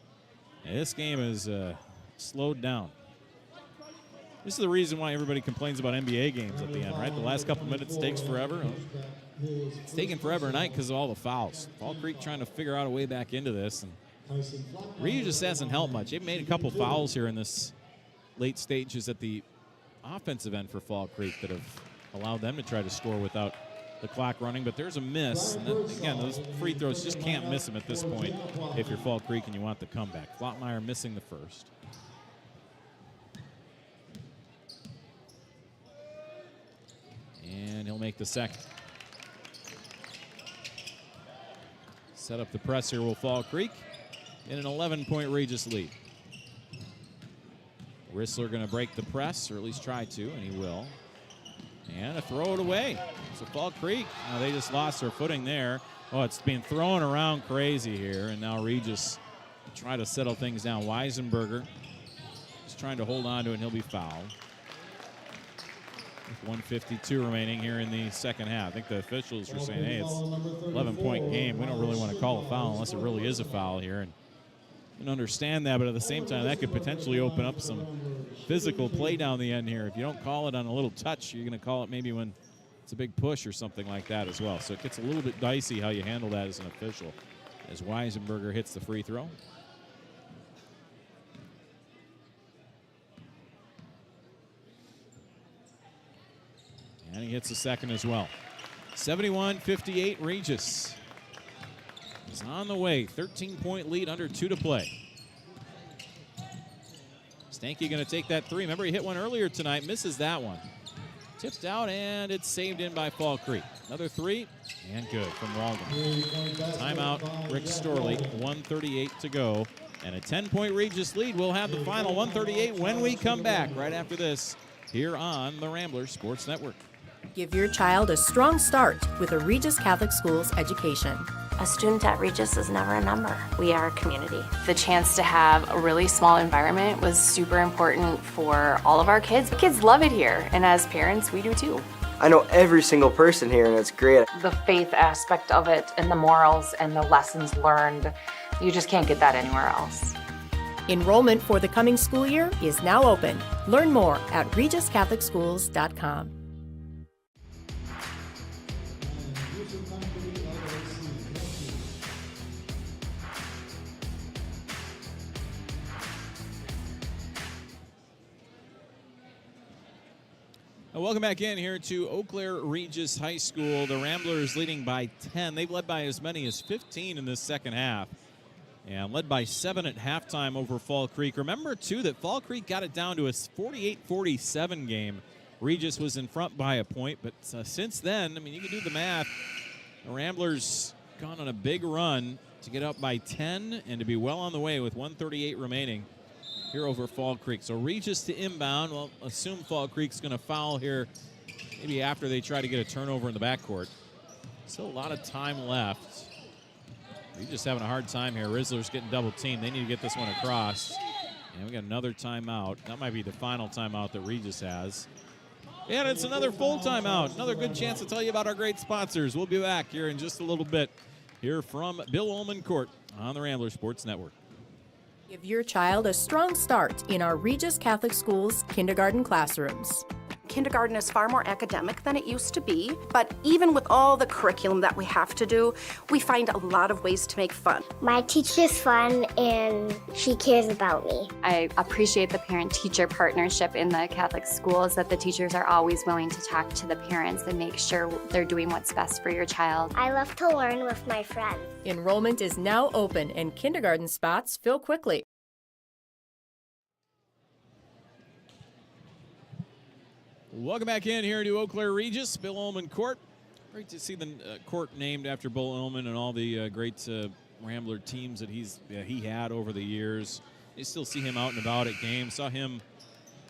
And this game is slowed down. This is the reason why everybody complains about NBA games at the end, right? The last couple minutes takes forever. It's taking forever tonight because of all the fouls. Fall Creek trying to figure out a way back into this. And Regis hasn't helped much. They've made a couple fouls here in this late stages at the offensive end for Fall Creek that have allowed them to try to score without the clock running. But there's a miss. And then, again, those free throws, just can't miss them at this point if you're Fall Creek and you want the comeback. Flottmeyer missing the first. And he'll make the second. Set up the press here will Fall Creek in an 11-point Regis lead. Rissler going to break the press, or at least try to, and he will. And a throw it away. So Fall Creek, they just lost their footing there. Oh, it's being thrown around crazy here, and now Regis try to settle things down. Weisenberger is trying to hold on to it, and he'll be fouled. With 1:52 remaining here in the second half. I think the officials were saying, hey, it's an 11-point game. We don't really want to call a foul unless it really is a foul here. And can understand that, but at the same time, that could potentially open up some physical play down the end here. If you don't call it on a little touch, you're going to call it maybe when it's a big push or something like that as well. So it gets a little bit dicey how you handle that as an official, as Weisenberger hits the free throw. And he hits the second as well. 71-58 Regis is on the way. 13-point lead, under 2 to play. Stanky going to take that three. Remember, he hit one earlier tonight, misses that one. Tipped out, and it's saved in by Fall Creek. Another three, and good from Walden. Timeout, Rick Storley, 1:38 to go. And a 10-point Regis lead. We'll have the final 138 when we come back right after this here on the Ramblers Sports Network. Give your child a strong start with a Regis Catholic Schools education. A student at Regis is never a number. We are a community. The chance to have a really small environment was super important for all of our kids. The kids love it here, and as parents, we do too. I know every single person here, and it's great. The faith aspect of it and the morals and the lessons learned, you just can't get that anywhere else. Enrollment for the coming school year is now open. Learn more at regiscatholicschools.com. Welcome back in here to Eau Claire Regis High School. The Ramblers leading by 10. They've led by as many as 15 in this second half, and led by 7 at halftime over Fall Creek. Remember, too, that Fall Creek got it down to a 48-47 game. Regis was in front by a point, but since then, I mean, you can do the math. The Ramblers gone on a big run to get up by 10 and to be well on the way with 1:38 remaining here over Fall Creek. So Regis to inbound. Well, assume Fall Creek's going to foul here maybe after they try to get a turnover in the backcourt. Still a lot of time left. Regis having a hard time here. Rizzler's getting double teamed. They need to get this one across. And we got another timeout. That might be the final timeout that Regis has. And it's another full timeout. Another good chance to tell you about our great sponsors. We'll be back here in just a little bit here from Bill Ullman Court on the Ramblers Sports Network. Give your child a strong start in our Regis Catholic Schools kindergarten classrooms. Kindergarten is far more academic than it used to be, but even with all the curriculum that we have to do, we find a lot of ways to make fun. My teacher's fun and she cares about me. I appreciate the parent-teacher partnership in the Catholic schools, that the teachers are always willing to talk to the parents and make sure they're doing what's best for your child. I love to learn with my friends. Enrollment is now open and kindergarten spots fill quickly. Welcome back in here to Eau Claire Regis, Bill Ullman Court. Great to see the court named after Bill Ullman and all the great Rambler teams that he had over the years. You still see him out and about at games. Saw him,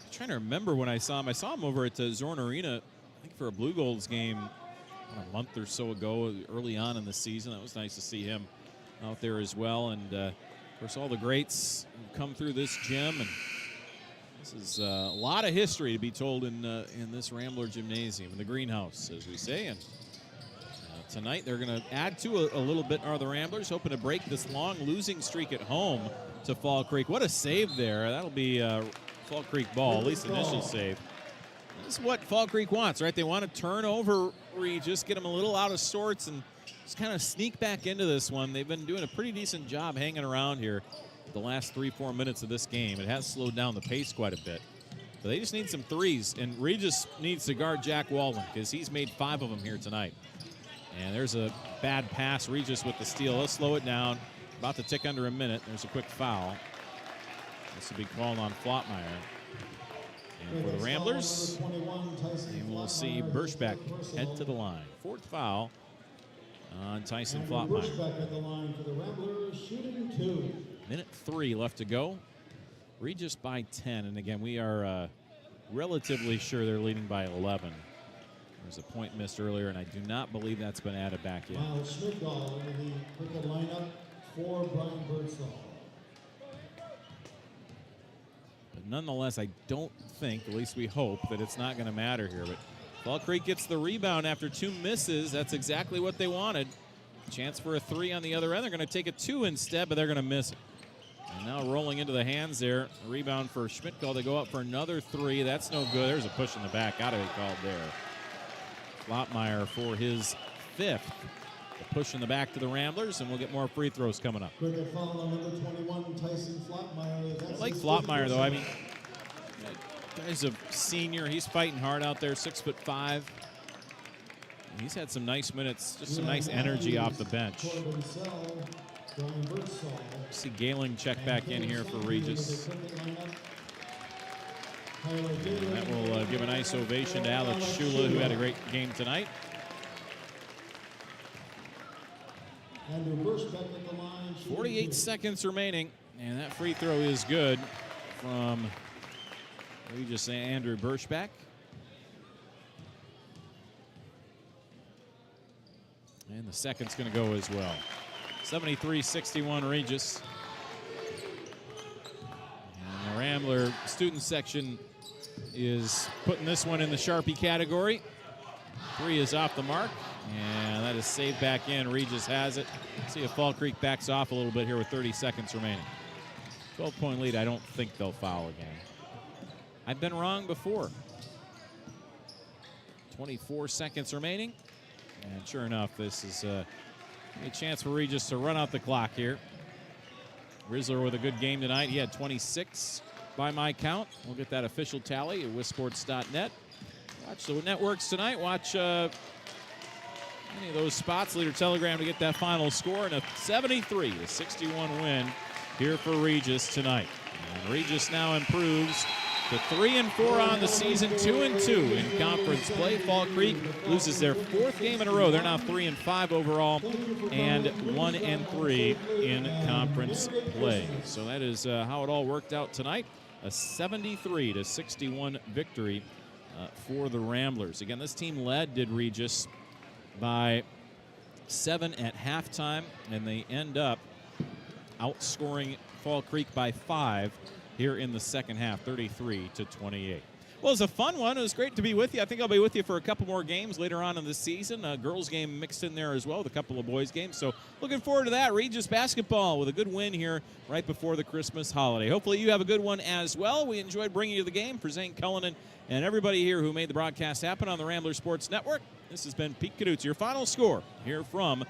I'm trying to remember when I saw him. I saw him over at Zorn Arena, I think for a Blue Golds game a month or so ago, early on in the season. That was nice to see him out there as well. And, of course, all the greats who come through this gym, and this is a lot of history to be told in this Rambler Gymnasium, in the greenhouse, as we say. And tonight they're going to add to a little bit, are the Ramblers, hoping to break this long losing streak at home to Fall Creek. What a save there. That'll be Fall Creek ball, at least initial save. This is what Fall Creek wants, right? They want to turn over Regis, get them a little out of sorts, and just kind of sneak back into this one. They've been doing a pretty decent job hanging around here the last 3-4 minutes of this game. It has slowed down the pace quite a bit. So they just need some threes, and Regis needs to guard Jack Walden because he's made 5 of them here tonight. And there's a bad pass. Regis with the steal. Let's slow it down. About to tick under a minute. There's a quick foul. This will be called on Flotmeyer. And for the Ramblers, and we'll see Birschbeck head to the line. 4th foul on Tyson Flotmeyer. Birschbeck at the line for the Ramblers, shooting 2. Minute 3 left to go. Regis by 10. And again, we are relatively sure they're leading by 11. There's a point missed earlier, and I do not believe that's been added back yet. Miles Schmidtall in the cricket lineup for Brian Birdsall. But nonetheless, I don't think, at least we hope, that it's not going to matter here. But Fall Creek gets the rebound after 2 misses. That's exactly what they wanted. Chance for a 3 on the other end. They're going to take a 2 instead, but they're going to miss it. And now rolling into the hands there. A rebound for Schmidtgall. They go up for another three. That's no good. There's a push in the back. Got to be called there. Flottmeyer for his 5th. A push in the back to the Ramblers, and we'll get more free throws coming up. Cricket foul on number 21, Tyson Flottmeyer. I like Flottmeyer, though. I mean, guy's a senior. He's fighting hard out there, 6'5". He's had some nice minutes, just some nice energy off the bench. See Galen check back in here for Regis. And that will give a nice ovation to Alex Shula, who had a great game tonight. 48 seconds remaining, and that free throw is good from Regis Andrew Burschback. And the second's going to go as well. 73-61 Regis. And the Rambler student section is putting this one in the Sharpie category. 3 is off the mark, and that is saved back in. Regis has it. See if Fall Creek backs off a little bit here with 30 seconds remaining. 12-point lead. I don't think they'll foul again. I've been wrong before. 24 seconds remaining. And sure enough, this is a chance for Regis to run out the clock here. Rizzler with a good game tonight. He had 26 by my count. We'll get that official tally at wisports.net. Watch the networks tonight. Watch any of those spots. Leader Telegram to get that final score. And a 73-61 win here for Regis tonight. And Regis now improves to 3-4 on the season, 2-2 in conference play. Fall Creek loses their 4th game in a row. They're now 3-5 overall and 1-3 in conference play. So that is how it all worked out tonight. A 73-61 victory for the Ramblers. Again, this team did Regis by 7 at halftime, and they end up outscoring Fall Creek by 5 here in the second half, 33-28. Well, it was a fun one. It was great to be with you. I think I'll be with you for a couple more games later on in the season. A girls game mixed in there as well with a couple of boys games. So looking forward to that. Regis basketball with a good win here right before the Christmas holiday. Hopefully you have a good one as well. We enjoyed bringing you the game for Zane Cullinan and everybody here who made the broadcast happen on the Rambler Sports Network. This has been Pete Kadutz, your final score here from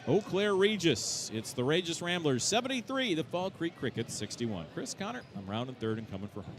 Eau Claire Regis. It's the Regis Ramblers 73, the Fall Creek Crickets 61. Chris Connor, I'm rounding third and coming for home.